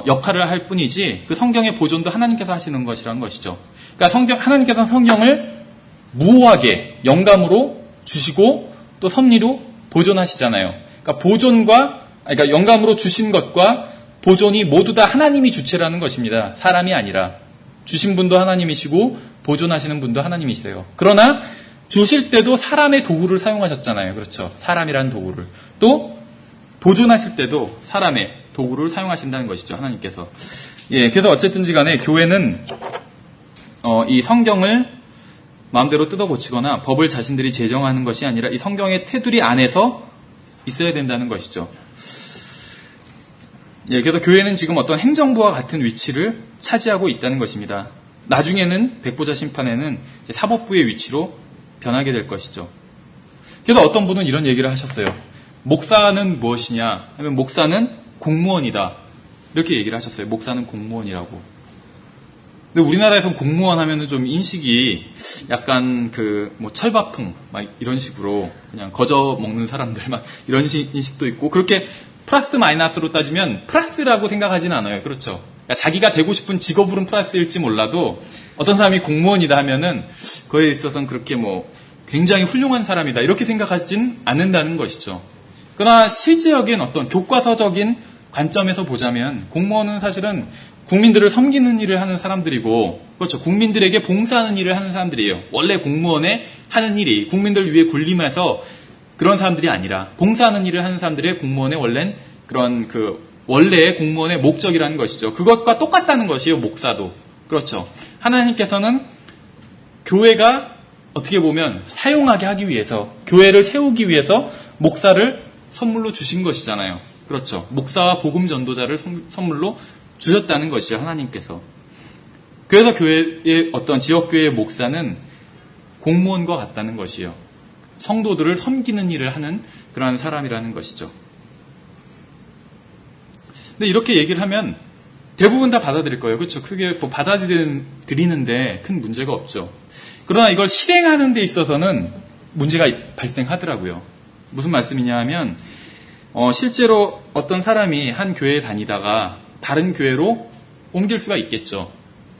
역할을 할 뿐이지 그 성경의 보존도 하나님께서 하시는 것이라는 것이죠. 그러니까 하나님께서 성경을 무호하게 영감으로 주시고 또 섭리로 보존하시잖아요. 그러니까 영감으로 주신 것과 보존이 모두 다 하나님이 주체라는 것입니다. 사람이 아니라. 주신 분도 하나님이시고 보존하시는 분도 하나님이세요. 그러나 주실 때도 사람의 도구를 사용하셨잖아요. 그렇죠. 사람이라는 도구를. 또 보존하실 때도 사람의 도구를 사용하신다는 것이죠. 하나님께서. 그래서 어쨌든지 간에 교회는 이 성경을 마음대로 뜯어 고치거나 법을 자신들이 제정하는 것이 아니라 이 성경의 테두리 안에서 있어야 된다는 것이죠. 그래서 교회는 지금 어떤 행정부와 같은 위치를 차지하고 있다는 것입니다. 나중에는 백보자 심판에는 사법부의 위치로 변하게 될 것이죠. 그래서 어떤 분은 이런 얘기를 하셨어요. 목사는 무엇이냐 하면 목사는 공무원이다. 이렇게 얘기를 하셨어요. 목사는 공무원이라고. 근데 우리나라에선 공무원 하면은 좀 인식이 약간 철밥통 막 이런 식으로 그냥 거저 먹는 사람들 막 이런 인식도 있고, 그렇게 플러스 마이너스로 따지면 플러스라고 생각하지는 않아요. 그렇죠. 그러니까 자기가 되고 싶은 직업으로는 플러스일지 몰라도 어떤 사람이 공무원이다 하면은 그거에 있어서는 그렇게 굉장히 훌륭한 사람이다 이렇게 생각하진 않는다는 것이죠. 그러나 실제적인 어떤 교과서적인 관점에서 보자면 공무원은 사실은 국민들을 섬기는 일을 하는 사람들이고, 그렇죠. 국민들에게 봉사하는 일을 하는 사람들이에요. 원래 공무원의 하는 일이 국민들 위해 군림해서 그런 사람들이 아니라 봉사하는 일을 하는 사람들의 공무원의 원래의 공무원의 목적이라는 것이죠. 그것과 똑같다는 것이에요. 목사도. 그렇죠. 하나님께서는 교회가 어떻게 보면 사용하게 하기 위해서, 교회를 세우기 위해서 목사를 선물로 주신 것이잖아요. 그렇죠. 목사와 복음 전도자를 선물로 주셨다는 것이죠. 하나님께서. 그래서 교회의 어떤 지역교회의 목사는 공무원과 같다는 것이에요. 성도들을 섬기는 일을 하는 그러한 사람이라는 것이죠. 근데 이렇게 얘기를 하면 대부분 다 받아들일 거예요. 그렇죠. 크게 받아들이는데 큰 문제가 없죠. 그러나 이걸 실행하는 데 있어서는 문제가 발생하더라고요. 무슨 말씀이냐 하면 실제로 어떤 사람이 한 교회에 다니다가 다른 교회로 옮길 수가 있겠죠.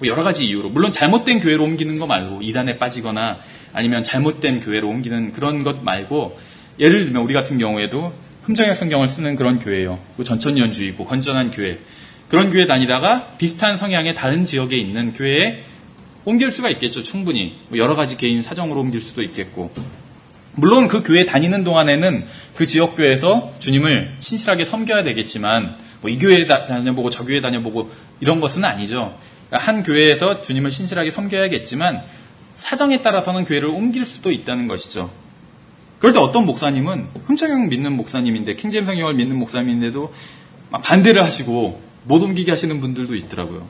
여러 가지 이유로. 물론 잘못된 교회로 옮기는 거 말고, 이단에 빠지거나 아니면 잘못된 교회로 옮기는 그런 것 말고, 예를 들면 우리 같은 경우에도 흠정역 성경을 쓰는 그런 교회예요. 전천년주의고 건전한 교회. 그런 교회 다니다가 비슷한 성향의 다른 지역에 있는 교회에 옮길 수가 있겠죠. 충분히. 여러 가지 개인 사정으로 옮길 수도 있겠고. 물론 그 교회 다니는 동안에는 그 지역교회에서 주님을 신실하게 섬겨야 되겠지만 뭐 이 교회 다녀보고 저 교회 다녀보고 이런 것은 아니죠. 그러니까 한 교회에서 주님을 신실하게 섬겨야겠지만 사정에 따라서는 교회를 옮길 수도 있다는 것이죠. 그럴 때 어떤 목사님은 흠청형 믿는 목사님인데 킹제임스 성경을 믿는 목사님인데도 막 반대를 하시고 못 옮기게 하시는 분들도 있더라고요.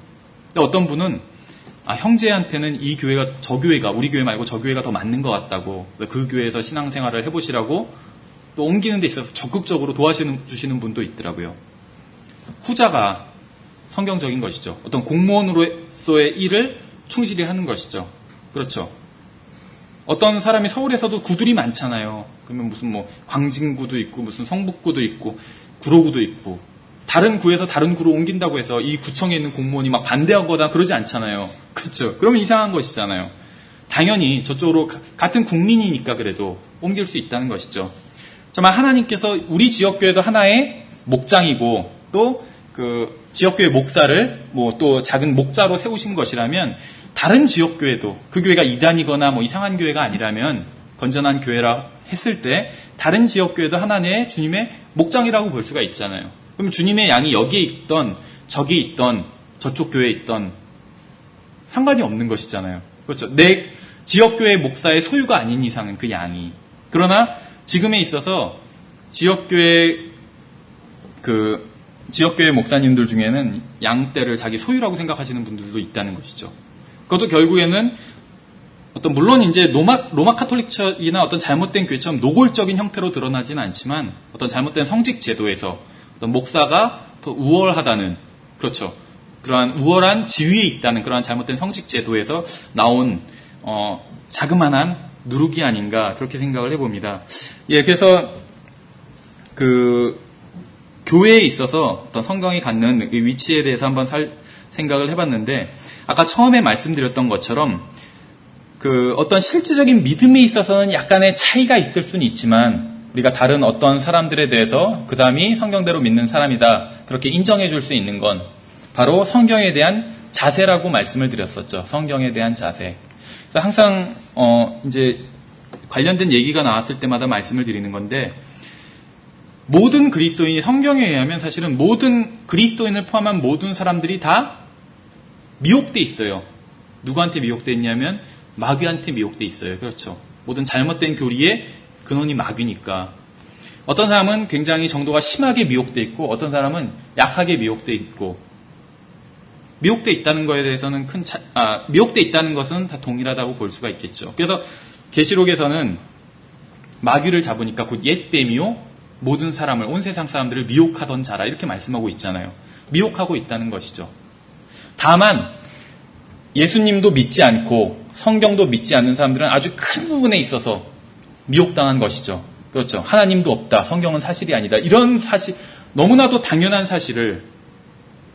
근데 어떤 분은 형제한테는 이 교회가 저 교회가 우리 교회 말고 저 교회가 더 맞는 것 같다고 그 교회에서 신앙생활을 해보시라고 또 옮기는 데 있어서 적극적으로 도와주시는 분도 있더라고요. 후자가 성경적인 것이죠. 어떤 공무원으로서의 일을 충실히 하는 것이죠. 그렇죠. 어떤 사람이 서울에서도 구들이 많잖아요. 그러면 무슨 뭐 광진구도 있고 무슨 성북구도 있고 구로구도 있고 다른 구에서 다른 구로 옮긴다고 해서 이 구청에 있는 공무원이 막 반대하거나 그러지 않잖아요. 그렇죠. 그러면 이상한 것이잖아요. 당연히 저쪽으로 같은 국민이니까 그래도 옮길 수 있다는 것이죠. 정말 하나님께서 우리 지역교회도 하나의 목장이고 또 그 지역교회 목사를 뭐 또 작은 목자로 세우신 것이라면 다른 지역교회도 그 교회가 이단이거나 뭐 이상한 교회가 아니라면 건전한 교회라 했을 때 다른 지역교회도 하나의 주님의 목장이라고 볼 수가 있잖아요. 그럼 주님의 양이 여기에 있던 저기 있던 저쪽 교회에 있던 상관이 없는 것이잖아요. 그렇죠. 내 지역교회 목사의 소유가 아닌 이상은 그 양이. 그러나 지금에 있어서 지역교회 목사님들 중에는 양떼를 자기 소유라고 생각하시는 분들도 있다는 것이죠. 그것도 결국에는 물론 이제 로마 카톨릭처이나 어떤 잘못된 교회처럼 노골적인 형태로 드러나지는 않지만 어떤 잘못된 성직 제도에서 어떤 목사가 더 우월하다는, 그렇죠. 그러한 우월한 지위에 있다는 그러한 잘못된 성직 제도에서 나온, 자그마한 누룩이 아닌가, 그렇게 생각을 해봅니다. 예, 그래서, 교회에 있어서 어떤 성경이 갖는 위치에 대해서 한번 생각을 해봤는데, 아까 처음에 말씀드렸던 것처럼, 어떤 실질적인 믿음에 있어서는 약간의 차이가 있을 수는 있지만, 우리가 다른 어떤 사람들에 대해서 그 사람이 성경대로 믿는 사람이다, 그렇게 인정해 줄 수 있는 건 바로 성경에 대한 자세라고 말씀을 드렸었죠. 성경에 대한 자세. 그래서 항상, 이제 관련된 얘기가 나왔을 때마다 말씀을 드리는 건데, 모든 그리스도인이 성경에 의하면 사실은 모든 그리스도인을 포함한 모든 사람들이 다 미혹돼 있어요. 누구한테 미혹돼 있냐면 마귀한테 미혹돼 있어요. 그렇죠. 모든 잘못된 교리의 근원이 마귀니까. 어떤 사람은 굉장히 정도가 심하게 미혹돼 있고 어떤 사람은 약하게 미혹돼 있고, 미혹돼 있다는 것에 대해서는 미혹돼 있다는 것은 다 동일하다고 볼 수가 있겠죠. 그래서 계시록에서는 마귀를 잡으니까 곧 옛뱀이요 모든 사람을, 온 세상 사람들을 미혹하던 자라, 이렇게 말씀하고 있잖아요. 미혹하고 있다는 것이죠. 다만 예수님도 믿지 않고 성경도 믿지 않는 사람들은 아주 큰 부분에 있어서 미혹당한 것이죠. 그렇죠. 하나님도 없다, 성경은 사실이 아니다, 이런 사실, 너무나도 당연한 사실을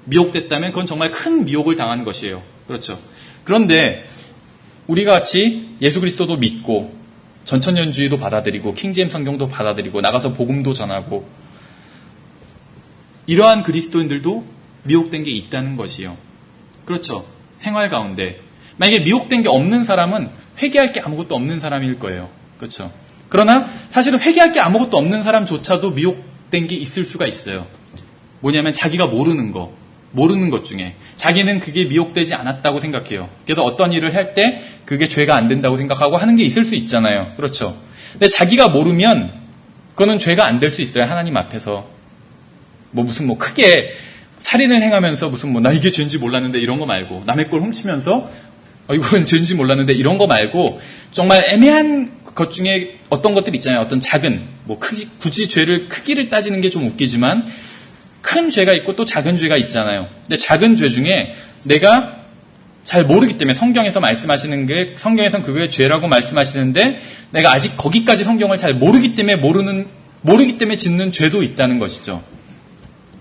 미혹됐다면 그건 정말 큰 미혹을 당한 것이에요. 그렇죠. 그런데 우리가 같이 예수 그리스도도 믿고 전천년주의도 받아들이고 킹제임스 성경도 받아들이고 나가서 복음도 전하고, 이러한 그리스도인들도 미혹된 게 있다는 것이에요. 그렇죠. 생활 가운데 만약에 미혹된 게 없는 사람은 회개할 게 아무것도 없는 사람일 거예요. 그렇죠. 그러나 사실은 회개할 게 아무것도 없는 사람조차도 미혹된 게 있을 수가 있어요. 뭐냐면 자기가 모르는 것 중에 자기는 그게 미혹되지 않았다고 생각해요. 그래서 어떤 일을 할 때 그게 죄가 안 된다고 생각하고 하는 게 있을 수 있잖아요. 그렇죠. 근데 자기가 모르면 그거는 죄가 안 될 수 있어요. 하나님 앞에서. 무슨 크게 살인을 행하면서 무슨 나 이게 죄인지 몰랐는데 이런 거 말고, 남의 걸 훔치면서 이건 죄인지 몰랐는데 이런 거 말고, 정말 애매한 것 중에 어떤 것들 있잖아요. 어떤 작은, 굳이 죄를 크기를 따지는 게 좀 웃기지만 큰 죄가 있고 또 작은 죄가 있잖아요. 근데 작은 죄 중에 내가 잘 모르기 때문에, 성경에서 말씀하시는 게, 성경에서는 그게 죄라고 말씀하시는데 내가 아직 거기까지 성경을 잘 모르기 때문에 짓는 죄도 있다는 것이죠.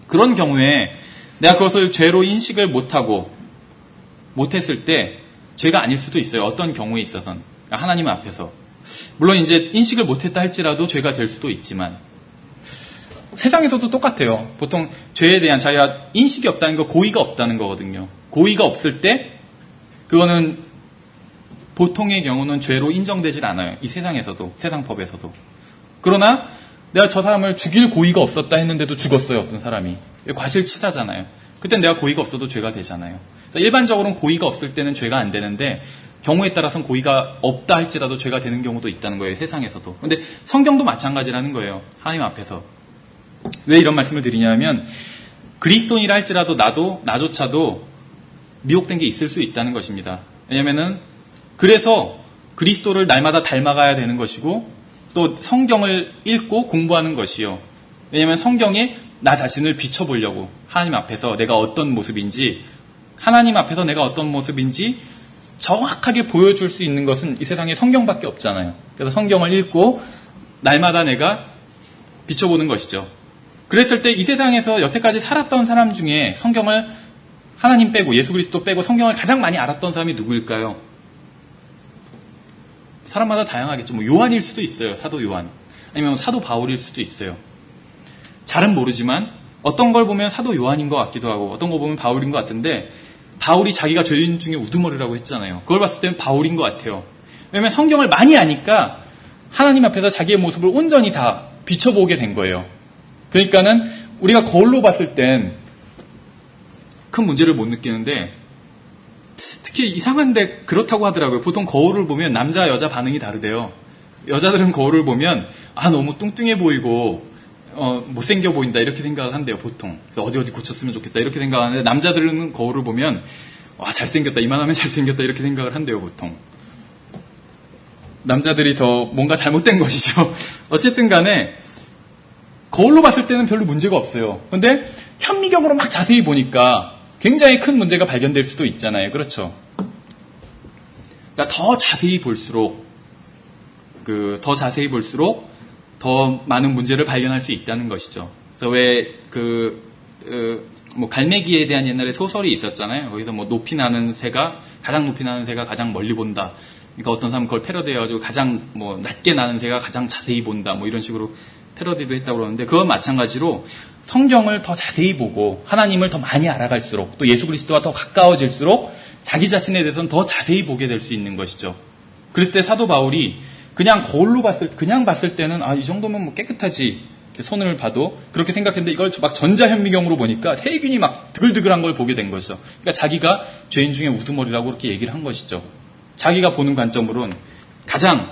그런 경우에 내가 그것을 죄로 인식을 못했을 때 죄가 아닐 수도 있어요. 어떤 경우에 있어서는. 그러니까 하나님 앞에서. 물론 이제 인식을 못했다 할지라도 죄가 될 수도 있지만, 세상에서도 똑같아요. 보통 죄에 대한 자기가 인식이 없다는 거, 고의가 없다는 거거든요. 고의가 없을 때 그거는 보통의 경우는 죄로 인정되질 않아요. 이 세상에서도, 세상 법에서도. 그러나 내가 저 사람을 죽일 고의가 없었다 했는데도 죽었어요. 어떤 사람이. 과실치사잖아요. 그땐 내가 고의가 없어도 죄가 되잖아요. 일반적으로는 고의가 없을 때는 죄가 안 되는데 경우에 따라서는 고의가 없다 할지라도 죄가 되는 경우도 있다는 거예요. 세상에서도. 근데 성경도 마찬가지라는 거예요. 하나님 앞에서. 왜 이런 말씀을 드리냐면 그리스도인이라 할지라도 나조차도 미혹된 게 있을 수 있다는 것입니다. 왜냐면은 그래서 그리스도를 날마다 닮아가야 되는 것이고 또 성경을 읽고 공부하는 것이요. 왜냐면 성경에 나 자신을 비춰보려고 하나님 앞에서 내가 어떤 모습인지 하나님 앞에서 내가 어떤 모습인지 정확하게 보여줄 수 있는 것은 이 세상에 성경밖에 없잖아요. 그래서 성경을 읽고 날마다 내가 비춰보는 것이죠. 그랬을 때 이 세상에서 여태까지 살았던 사람 중에 성경을 하나님 빼고 예수 그리스도 빼고 성경을 가장 많이 알았던 사람이 누구일까요? 사람마다 다양하겠죠. 뭐 요한일 수도 있어요. 사도 요한. 아니면 사도 바울일 수도 있어요. 잘은 모르지만 어떤 걸 보면 사도 요한인 것 같기도 하고 어떤 거 보면 바울인 것 같은데 바울이 자기가 죄인 중에 우두머리라고 했잖아요. 그걸 봤을 때는 바울인 것 같아요. 왜냐하면 성경을 많이 아니까 하나님 앞에서 자기의 모습을 온전히 다 비춰보게 된 거예요. 그러니까는 우리가 거울로 봤을 땐 큰 문제를 못 느끼는데 특히 이상한데 그렇다고 하더라고요. 보통 거울을 보면 남자 여자 반응이 다르대요. 여자들은 거울을 보면 너무 뚱뚱해 보이고 못생겨 보인다 이렇게 생각을 한대요. 보통 어디 고쳤으면 좋겠다 이렇게 생각하는데 남자들은 거울을 보면 잘생겼다 이만하면 잘생겼다 이렇게 생각을 한대요. 보통 남자들이 더 뭔가 잘못된 것이죠. 어쨌든 간에 거울로 봤을 때는 별로 문제가 없어요. 근데 현미경으로 막 자세히 보니까 굉장히 큰 문제가 발견될 수도 있잖아요. 그렇죠? 그러니까 더 자세히 볼수록 더 많은 문제를 발견할 수 있다는 것이죠. 그래서 왜 갈매기에 대한 옛날에 소설이 있었잖아요. 거기서 뭐 가장 높이 나는 새가 가장 멀리 본다. 그러니까 어떤 사람은 그걸 패러디해가지고 가장 낮게 나는 새가 가장 자세히 본다. 뭐 이런 식으로 패러디도 했다고 그러는데 그건 마찬가지로 성경을 더 자세히 보고 하나님을 더 많이 알아갈수록 또 예수 그리스도와 더 가까워질수록 자기 자신에 대해서는 더 자세히 보게 될 수 있는 것이죠. 그랬을 때 사도 바울이 그냥 거울로 봤을 때는 이 정도면 뭐 깨끗하지 손을 봐도 그렇게 생각했는데 이걸 막 전자현미경으로 보니까 세균이 막 드글드글한 걸 보게 된 거죠. 그러니까 자기가 죄인 중에 우두머리라고 그렇게 얘기를 한 것이죠. 자기가 보는 관점으로는 가장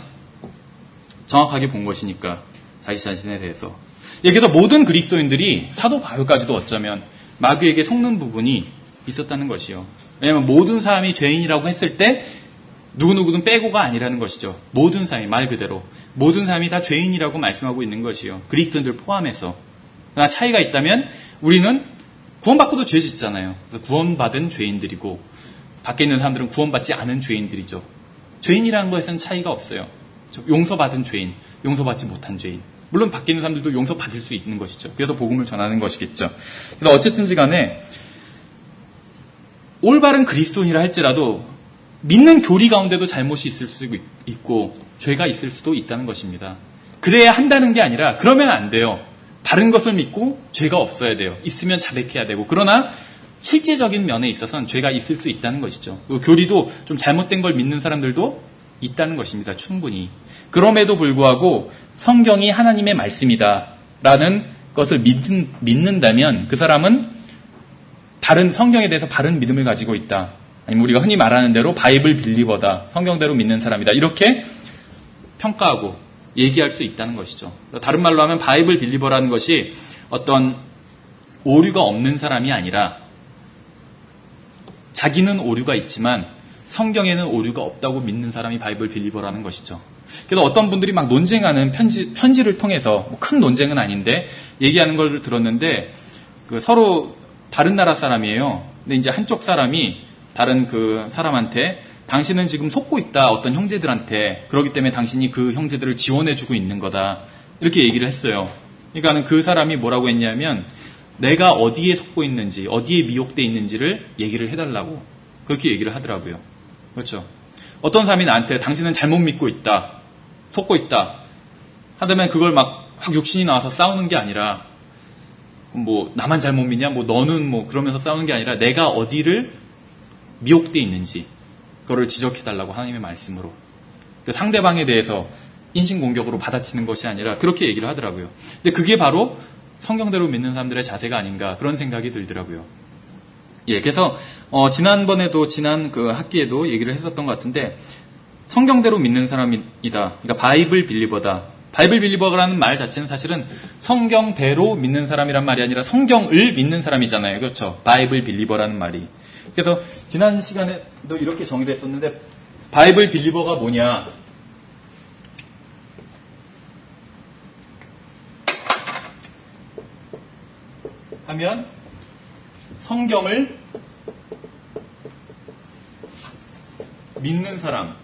정확하게 본 것이니까 자기 자신에 대해서. 그래서 모든 그리스도인들이 사도 바울까지도 어쩌면 마귀에게 속는 부분이 있었다는 것이요. 왜냐하면 모든 사람이 죄인이라고 했을 때 누구누구는 빼고가 아니라는 것이죠. 모든 사람이 말 그대로 모든 사람이 다 죄인이라고 말씀하고 있는 것이요. 그리스도인들 포함해서. 그러나 차이가 있다면 우리는 구원받고도 죄 짓잖아요. 그래서 구원받은 죄인들이고 밖에 있는 사람들은 구원받지 않은 죄인들이죠. 죄인이라는 것에서는 차이가 없어요. 용서받은 죄인, 용서받지 못한 죄인. 물론 밖에 있는 사람들도 용서받을 수 있는 것이죠. 그래서 복음을 전하는 것이겠죠. 그래서 어쨌든지 간에 올바른 그리스도인이라 할지라도 믿는 교리 가운데도 잘못이 있을 수 있고 죄가 있을 수도 있다는 것입니다. 그래야 한다는 게 아니라 그러면 안 돼요. 다른 것을 믿고 죄가 없어야 돼요. 있으면 자백해야 되고 그러나 실제적인 면에 있어서는 죄가 있을 수 있다는 것이죠. 교리도 좀 잘못된 걸 믿는 사람들도 있다는 것입니다. 충분히. 그럼에도 불구하고 성경이 하나님의 말씀이다라는 것을 믿는다면 그 사람은 바른 성경에 대해서 바른 믿음을 가지고 있다. 아니면 우리가 흔히 말하는 대로 바이블 빌리버다. 성경대로 믿는 사람이다. 이렇게 평가하고 얘기할 수 있다는 것이죠. 다른 말로 하면 바이블 빌리버라는 것이 어떤 오류가 없는 사람이 아니라 자기는 오류가 있지만 성경에는 오류가 없다고 믿는 사람이 바이블 빌리버라는 것이죠. 그래서 어떤 분들이 막 논쟁하는 편지를 통해서 큰 논쟁은 아닌데 얘기하는 걸 들었는데 서로 다른 나라 사람이에요. 근데 이제 한쪽 사람이 다른 그 사람한테 당신은 지금 속고 있다 어떤 형제들한테 그렇기 때문에 당신이 그 형제들을 지원해주고 있는 거다 이렇게 얘기를 했어요. 그러니까는 그 사람이 뭐라고 했냐면 내가 어디에 속고 있는지 어디에 미혹돼 있는지를 얘기를 해달라고 그렇게 얘기를 하더라고요. 그렇죠. 어떤 사람이 나한테 당신은 잘못 믿고 있다 속고 있다 하다면 그걸 막 확 육신이 나와서 싸우는 게 아니라 뭐 나만 잘못 믿냐 뭐 너는 뭐 그러면서 싸우는 게 아니라 내가 어디를 미혹돼 있는지 그거를 지적해달라고 하나님의 말씀으로 그 상대방에 대해서 인신공격으로 받아치는 것이 아니라 그렇게 얘기를 하더라고요. 근데 그게 바로 성경대로 믿는 사람들의 자세가 아닌가 그런 생각이 들더라고요. 예, 그래서 지난번에도 지난 그 학기에도 얘기를 했었던 것 같은데 성경대로 믿는 사람이다. 그러니까 바이블 빌리버다. 바이블 빌리버라는 말 자체는 사실은 성경대로 믿는 사람이란 말이 아니라 성경을 믿는 사람이잖아요. 그렇죠? 바이블 빌리버라는 말이. 그래서 지난 시간에도 이렇게 정의를 했었는데 바이블 빌리버가 뭐냐? 하면 성경을 믿는 사람이다.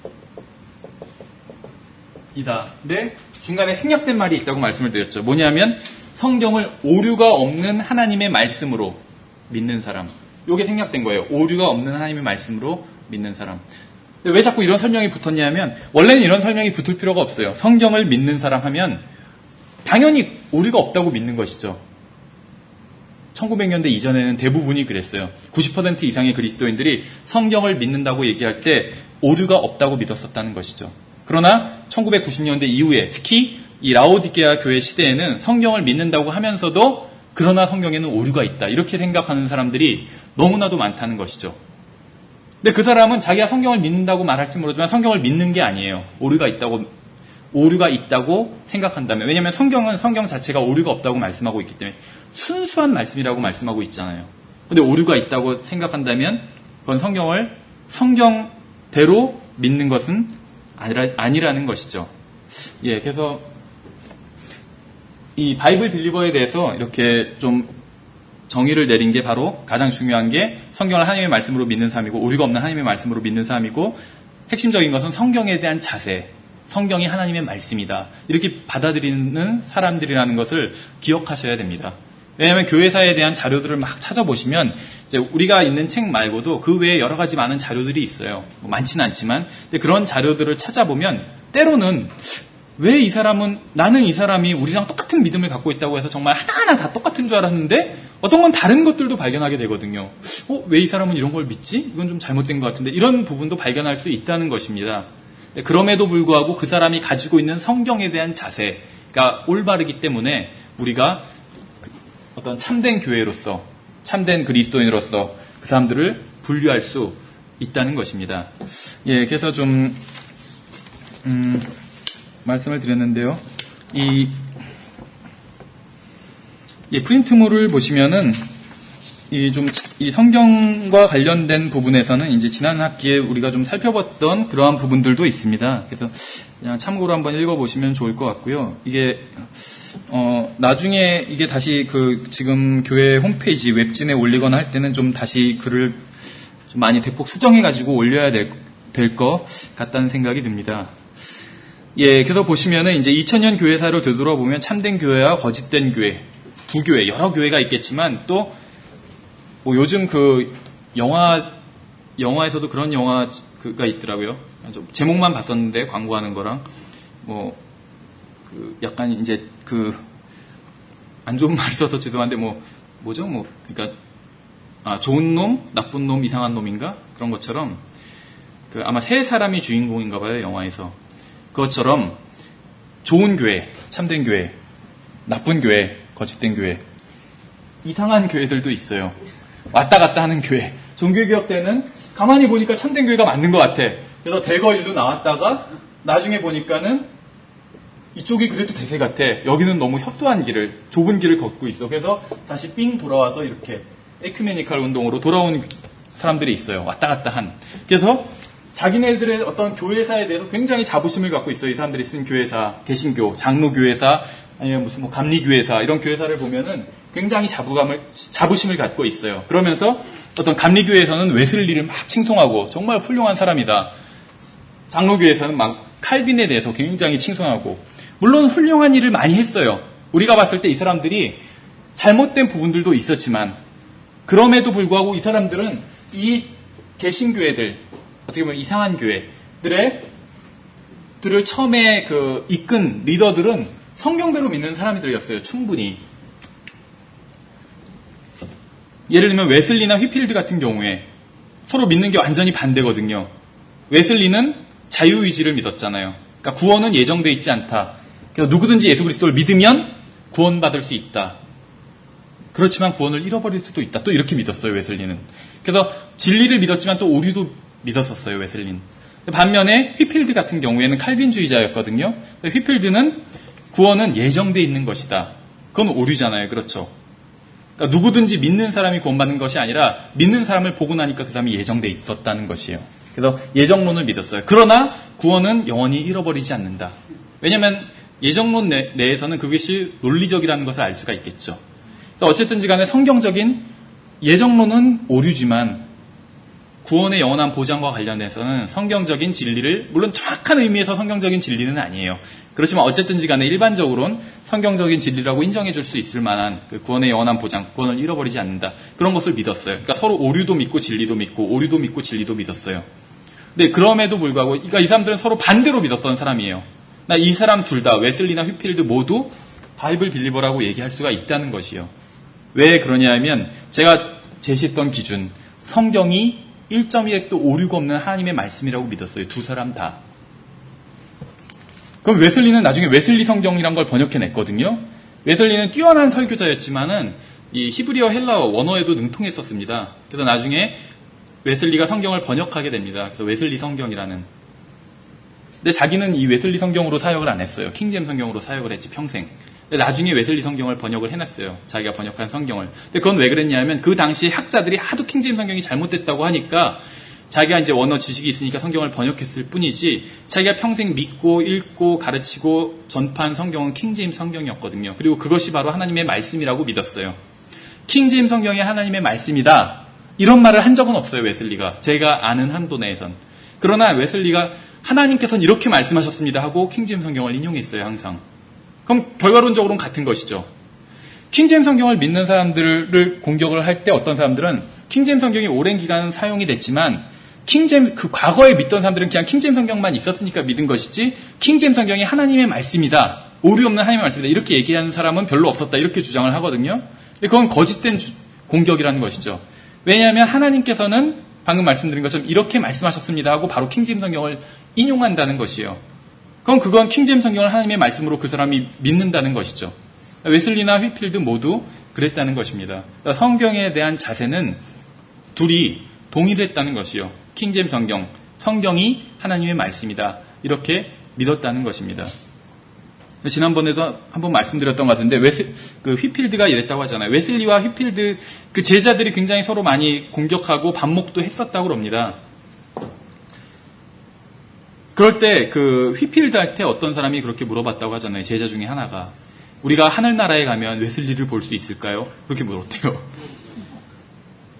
근데 중간에 생략된 말이 있다고 말씀을 드렸죠. 뭐냐면 성경을 오류가 없는 하나님의 말씀으로 믿는 사람. 이게 생략된 거예요. 오류가 없는 하나님의 말씀으로 믿는 사람. 근데 왜 자꾸 이런 설명이 붙었냐면 원래는 이런 설명이 붙을 필요가 없어요. 성경을 믿는 사람 하면 당연히 오류가 없다고 믿는 것이죠. 1900년대 이전에는 대부분이 그랬어요. 90% 이상의 그리스도인들이 성경을 믿는다고 얘기할 때 오류가 없다고 믿었었다는 것이죠. 그러나 1990년대 이후에 특히 이 라오디게아 교회 시대에는 성경을 믿는다고 하면서도 그러나 성경에는 오류가 있다. 이렇게 생각하는 사람들이 너무나도 많다는 것이죠. 근데 그 사람은 자기가 성경을 믿는다고 말할지 모르지만 성경을 믿는 게 아니에요. 오류가 있다고 생각한다면. 왜냐하면 성경은 성경 자체가 오류가 없다고 말씀하고 있기 때문에 순수한 말씀이라고 말씀하고 있잖아요. 근데 오류가 있다고 생각한다면 그건 성경대로 믿는 것은 아니라는 것이죠. 예, 그래서 이 바이블 빌리버에 대해서 이렇게 좀 정의를 내린 게 바로 가장 중요한 게 성경을 하나님의 말씀으로 믿는 사람이고 오류가 없는 하나님의 말씀으로 믿는 사람이고 핵심적인 것은 성경에 대한 자세, 성경이 하나님의 말씀이다. 이렇게 받아들이는 사람들이라는 것을 기억하셔야 됩니다. 왜냐하면 교회사에 대한 자료들을 막 찾아보시면 이제 우리가 있는 책 말고도 그 외에 여러 가지 많은 자료들이 있어요. 뭐 많지는 않지만 근데 그런 자료들을 찾아보면 때로는 왜 나는 이 사람이 우리랑 똑같은 믿음을 갖고 있다고 해서 정말 하나하나 다 똑같은 줄 알았는데 어떤 건 다른 것들도 발견하게 되거든요. 왜 이 사람은 이런 걸 믿지? 이건 좀 잘못된 것 같은데 이런 부분도 발견할 수 있다는 것입니다. 그럼에도 불구하고 그 사람이 가지고 있는 성경에 대한 자세가 올바르기 때문에 우리가 어떤 참된 교회로서 참된 그리스도인으로서 그 사람들을 분류할 수 있다는 것입니다. 예, 그래서 좀 말씀을 드렸는데요. 이 프린트물을 보시면은 이 성경과 관련된 부분에서는 이제 지난 학기에 우리가 좀 살펴봤던 그러한 부분들도 있습니다. 그래서 그냥 참고로 한번 읽어보시면 좋을 것 같고요. 이게 나중에 이게 다시 지금 교회 홈페이지 웹진에 올리거나 할 때는 좀 다시 글을 좀 많이 대폭 수정해가지고 올려야 될 것 같다는 생각이 듭니다. 예, 그래서 보시면은 이제 2000년 교회사를 되돌아보면 참된 교회와 거짓된 교회, 두 교회, 여러 교회가 있겠지만 또 뭐 요즘 영화에서도 그런 영화가 있더라고요. 제목만 봤었는데 광고하는 거랑 약간 이제 안 좋은 말 써서 죄송한데 그러니까 좋은 놈, 나쁜 놈, 이상한 놈인가 그런 것처럼 아마 세 사람이 주인공인가 봐요 영화에서. 그것처럼 좋은 교회, 참된 교회, 나쁜 교회, 거짓된 교회, 이상한 교회들도 있어요. 왔다 갔다 하는 교회. 종교개혁 때는 가만히 보니까 참된 교회가 맞는 것 같아. 그래서 대거 일로 나왔다가 나중에 보니까는 이쪽이 그래도 대세 같아. 여기는 너무 협소한 좁은 길을 걷고 있어. 그래서 다시 삥 돌아와서 이렇게 에큐메니컬 운동으로 돌아온 사람들이 있어요. 왔다 갔다 한. 그래서 자기네들의 어떤 교회사에 대해서 굉장히 자부심을 갖고 있어요. 이 사람들이 쓴 교회사, 개신교, 장로교회사, 아니면 무슨 감리교회사, 이런 교회사를 보면은 굉장히 자부심을 갖고 있어요. 그러면서 어떤 감리교회에서는 웨슬리를 막 칭송하고 정말 훌륭한 사람이다. 장로교회에서는 막 칼빈에 대해서 굉장히 칭송하고, 물론 훌륭한 일을 많이 했어요. 우리가 봤을 때 이 사람들이 잘못된 부분들도 있었지만, 그럼에도 불구하고 이 사람들은 이 개신교회들, 어떻게 보면 이상한 교회들을 처음에 이끈 리더들은 성경대로 믿는 사람들이었어요. 충분히. 예를 들면 웨슬리나 휘필드 같은 경우에 서로 믿는 게 완전히 반대거든요. 웨슬리는 자유의지를 믿었잖아요. 그러니까 구원은 예정되어 있지 않다. 그래서 누구든지 예수 그리스도를 믿으면 구원받을 수 있다. 그렇지만 구원을 잃어버릴 수도 있다. 또 이렇게 믿었어요, 웨슬리는. 그래서 진리를 믿었지만 또 오류도 믿었었어요, 웨슬리는. 반면에 휘필드 같은 경우에는 칼빈주의자였거든요. 휘필드는 구원은 예정돼 있는 것이다. 그건 오류잖아요. 그렇죠. 그러니까 누구든지 믿는 사람이 구원받는 것이 아니라 믿는 사람을 보고 나니까 그 사람이 예정돼 있었다는 것이에요. 그래서 예정론을 믿었어요. 그러나 구원은 영원히 잃어버리지 않는다. 왜냐하면 예정론 내에서는 그것이 논리적이라는 것을 알 수가 있겠죠. 어쨌든지 간에 성경적인 예정론은 오류지만 구원의 영원한 보장과 관련해서는 성경적인 진리를, 물론 정확한 의미에서 성경적인 진리는 아니에요. 그렇지만 어쨌든지 간에 일반적으로는 성경적인 진리라고 인정해 줄 수 있을 만한 그 구원의 영원한 보장, 구원을 잃어버리지 않는다. 그런 것을 믿었어요. 그러니까 서로 오류도 믿고 진리도 믿고 오류도 믿고 진리도 믿었어요. 근데 그럼에도 불구하고 그러니까 이 사람들은 서로 반대로 믿었던 사람이에요. 나 이 사람 둘 다 웨슬리나 휘필드 모두 바이블 빌리버라고 얘기할 수가 있다는 것이요. 왜 그러냐 하면 제가 제시했던 기준, 성경이 1.1핵도 오류가 없는 하나님의 말씀이라고 믿었어요. 두 사람 다. 그럼 웨슬리는 나중에 웨슬리 성경이란 걸 번역해냈거든요. 웨슬리는 뛰어난 설교자였지만은 이 히브리어 헬라어 원어에도 능통했었습니다. 그래서 나중에 웨슬리가 성경을 번역하게 됩니다. 그래서 웨슬리 성경이라는. 근데 자기는 이 웨슬리 성경으로 사역을 안 했어요. 킹제임 성경으로 사역을 했지 평생. 근데 나중에 웨슬리 성경을 번역을 해놨어요. 자기가 번역한 성경을. 근데 그건 왜 그랬냐면 그 당시 학자들이 하도 킹제임 성경이 잘못됐다고 하니까 자기가 이제 원어 지식이 있으니까 성경을 번역했을 뿐이지 자기가 평생 믿고 읽고 가르치고 전파한 성경은 킹제임 성경이었거든요. 그리고 그것이 바로 하나님의 말씀이라고 믿었어요. 킹제임 성경이 하나님의 말씀이다. 이런 말을 한 적은 없어요, 웨슬리가. 제가 아는 한도 내에선. 그러나 웨슬리가 하나님께서는 이렇게 말씀하셨습니다 하고 킹제임 성경을 인용했어요, 항상. 그럼 결과론적으로는 같은 것이죠. 킹제임 성경을 믿는 사람들을 공격을 할 때 어떤 사람들은 킹제임 성경이 오랜 기간 사용이 됐지만 킹제임 그 과거에 믿던 사람들은 그냥 킹제임 성경만 있었으니까 믿은 것이지 킹제임 성경이 하나님의 말씀이다. 오류 없는 하나님의 말씀이다. 이렇게 얘기하는 사람은 별로 없었다. 이렇게 주장을 하거든요. 그건 거짓된 공격이라는 것이죠. 왜냐하면 하나님께서는 방금 말씀드린 것처럼 이렇게 말씀하셨습니다 하고 바로 킹제임 성경을 인용한다는 것이에요. 그럼 그건 킹제임 성경을 하나님의 말씀으로 그 사람이 믿는다는 것이죠. 웨슬리나 휘필드 모두 그랬다는 것입니다. 그러니까 성경에 대한 자세는 둘이 동일했다는 것이요. 킹제임 성경, 성경이 하나님의 말씀이다. 이렇게 믿었다는 것입니다. 지난번에도 한번 말씀드렸던 것 같은데 그 휘필드가 이랬다고 하잖아요. 웨슬리와 휘필드 그 제자들이 굉장히 서로 많이 공격하고 반목도 했었다고 합니다. 그럴 때 그 휘필드한테 어떤 사람이 그렇게 물어봤다고 하잖아요. 제자 중에 하나가. 우리가 하늘나라에 가면 웨슬리를 볼 수 있을까요? 그렇게 물었대요.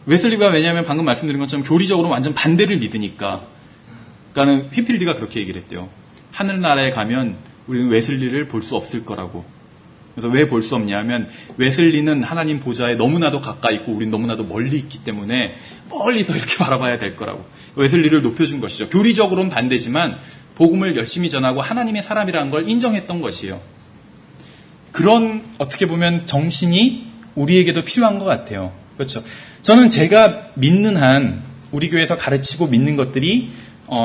웨슬리가 왜냐하면 방금 말씀드린 것처럼 교리적으로 완전 반대를 믿으니까. 그러니까는 휘필드가 그렇게 얘기를 했대요. 하늘나라에 가면 우리는 웨슬리를 볼 수 없을 거라고. 그래서 왜 볼 수 없냐 하면 웨슬리는 하나님 보좌에 너무나도 가까이 있고 우린 너무나도 멀리 있기 때문에 멀리서 이렇게 바라봐야 될 거라고. 웨슬리를 높여준 것이죠. 교리적으로는 반대지만 복음을 열심히 전하고 하나님의 사람이라는 걸 인정했던 것이에요. 그런 어떻게 보면 정신이 우리에게도 필요한 것 같아요. 그렇죠. 저는 제가 믿는 한 우리 교회에서 가르치고 믿는 것들이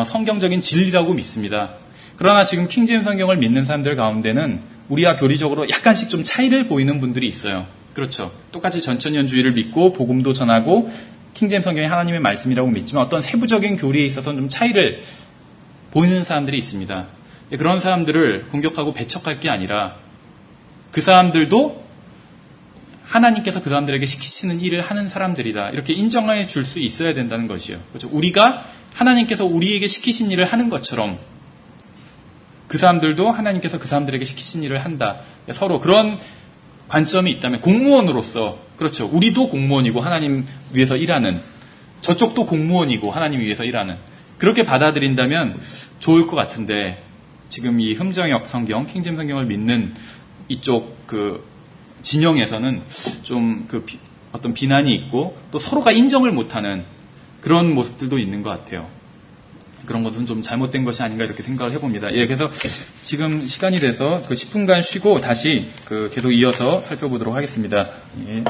성경적인 진리라고 믿습니다. 그러나 지금 킹제임 성경을 믿는 사람들 가운데는 우리와 교리적으로 약간씩 좀 차이를 보이는 분들이 있어요. 그렇죠. 똑같이 전천년주의를 믿고 복음도 전하고 킹제임 성경이 하나님의 말씀이라고 믿지만 어떤 세부적인 교리에 있어서는 좀 차이를 보이는 사람들이 있습니다. 그런 사람들을 공격하고 배척할 게 아니라 그 사람들도 하나님께서 그 사람들에게 시키시는 일을 하는 사람들이다. 이렇게 인정해 줄 수 있어야 된다는 것이요. 그렇죠. 우리가 하나님께서 우리에게 시키신 일을 하는 것처럼 그 사람들도 하나님께서 그 사람들에게 시키신 일을 한다. 서로 그런 관점이 있다면 공무원으로서 그렇죠. 우리도 공무원이고 하나님 위해서 일하는 저쪽도 공무원이고 하나님 위해서 일하는 그렇게 받아들인다면 좋을 것 같은데 지금 이 흠정역 성경, 킹제임 성경을 믿는 이쪽 그 진영에서는 좀 그 어떤 비난이 있고 또 서로가 인정을 못하는 그런 모습들도 있는 것 같아요. 그런 것은 좀 잘못된 것이 아닌가 이렇게 생각을 해봅니다. 예, 그래서 지금 시간이 돼서 그 10분간 쉬고 다시 그 계속 이어서 살펴보도록 하겠습니다. 예.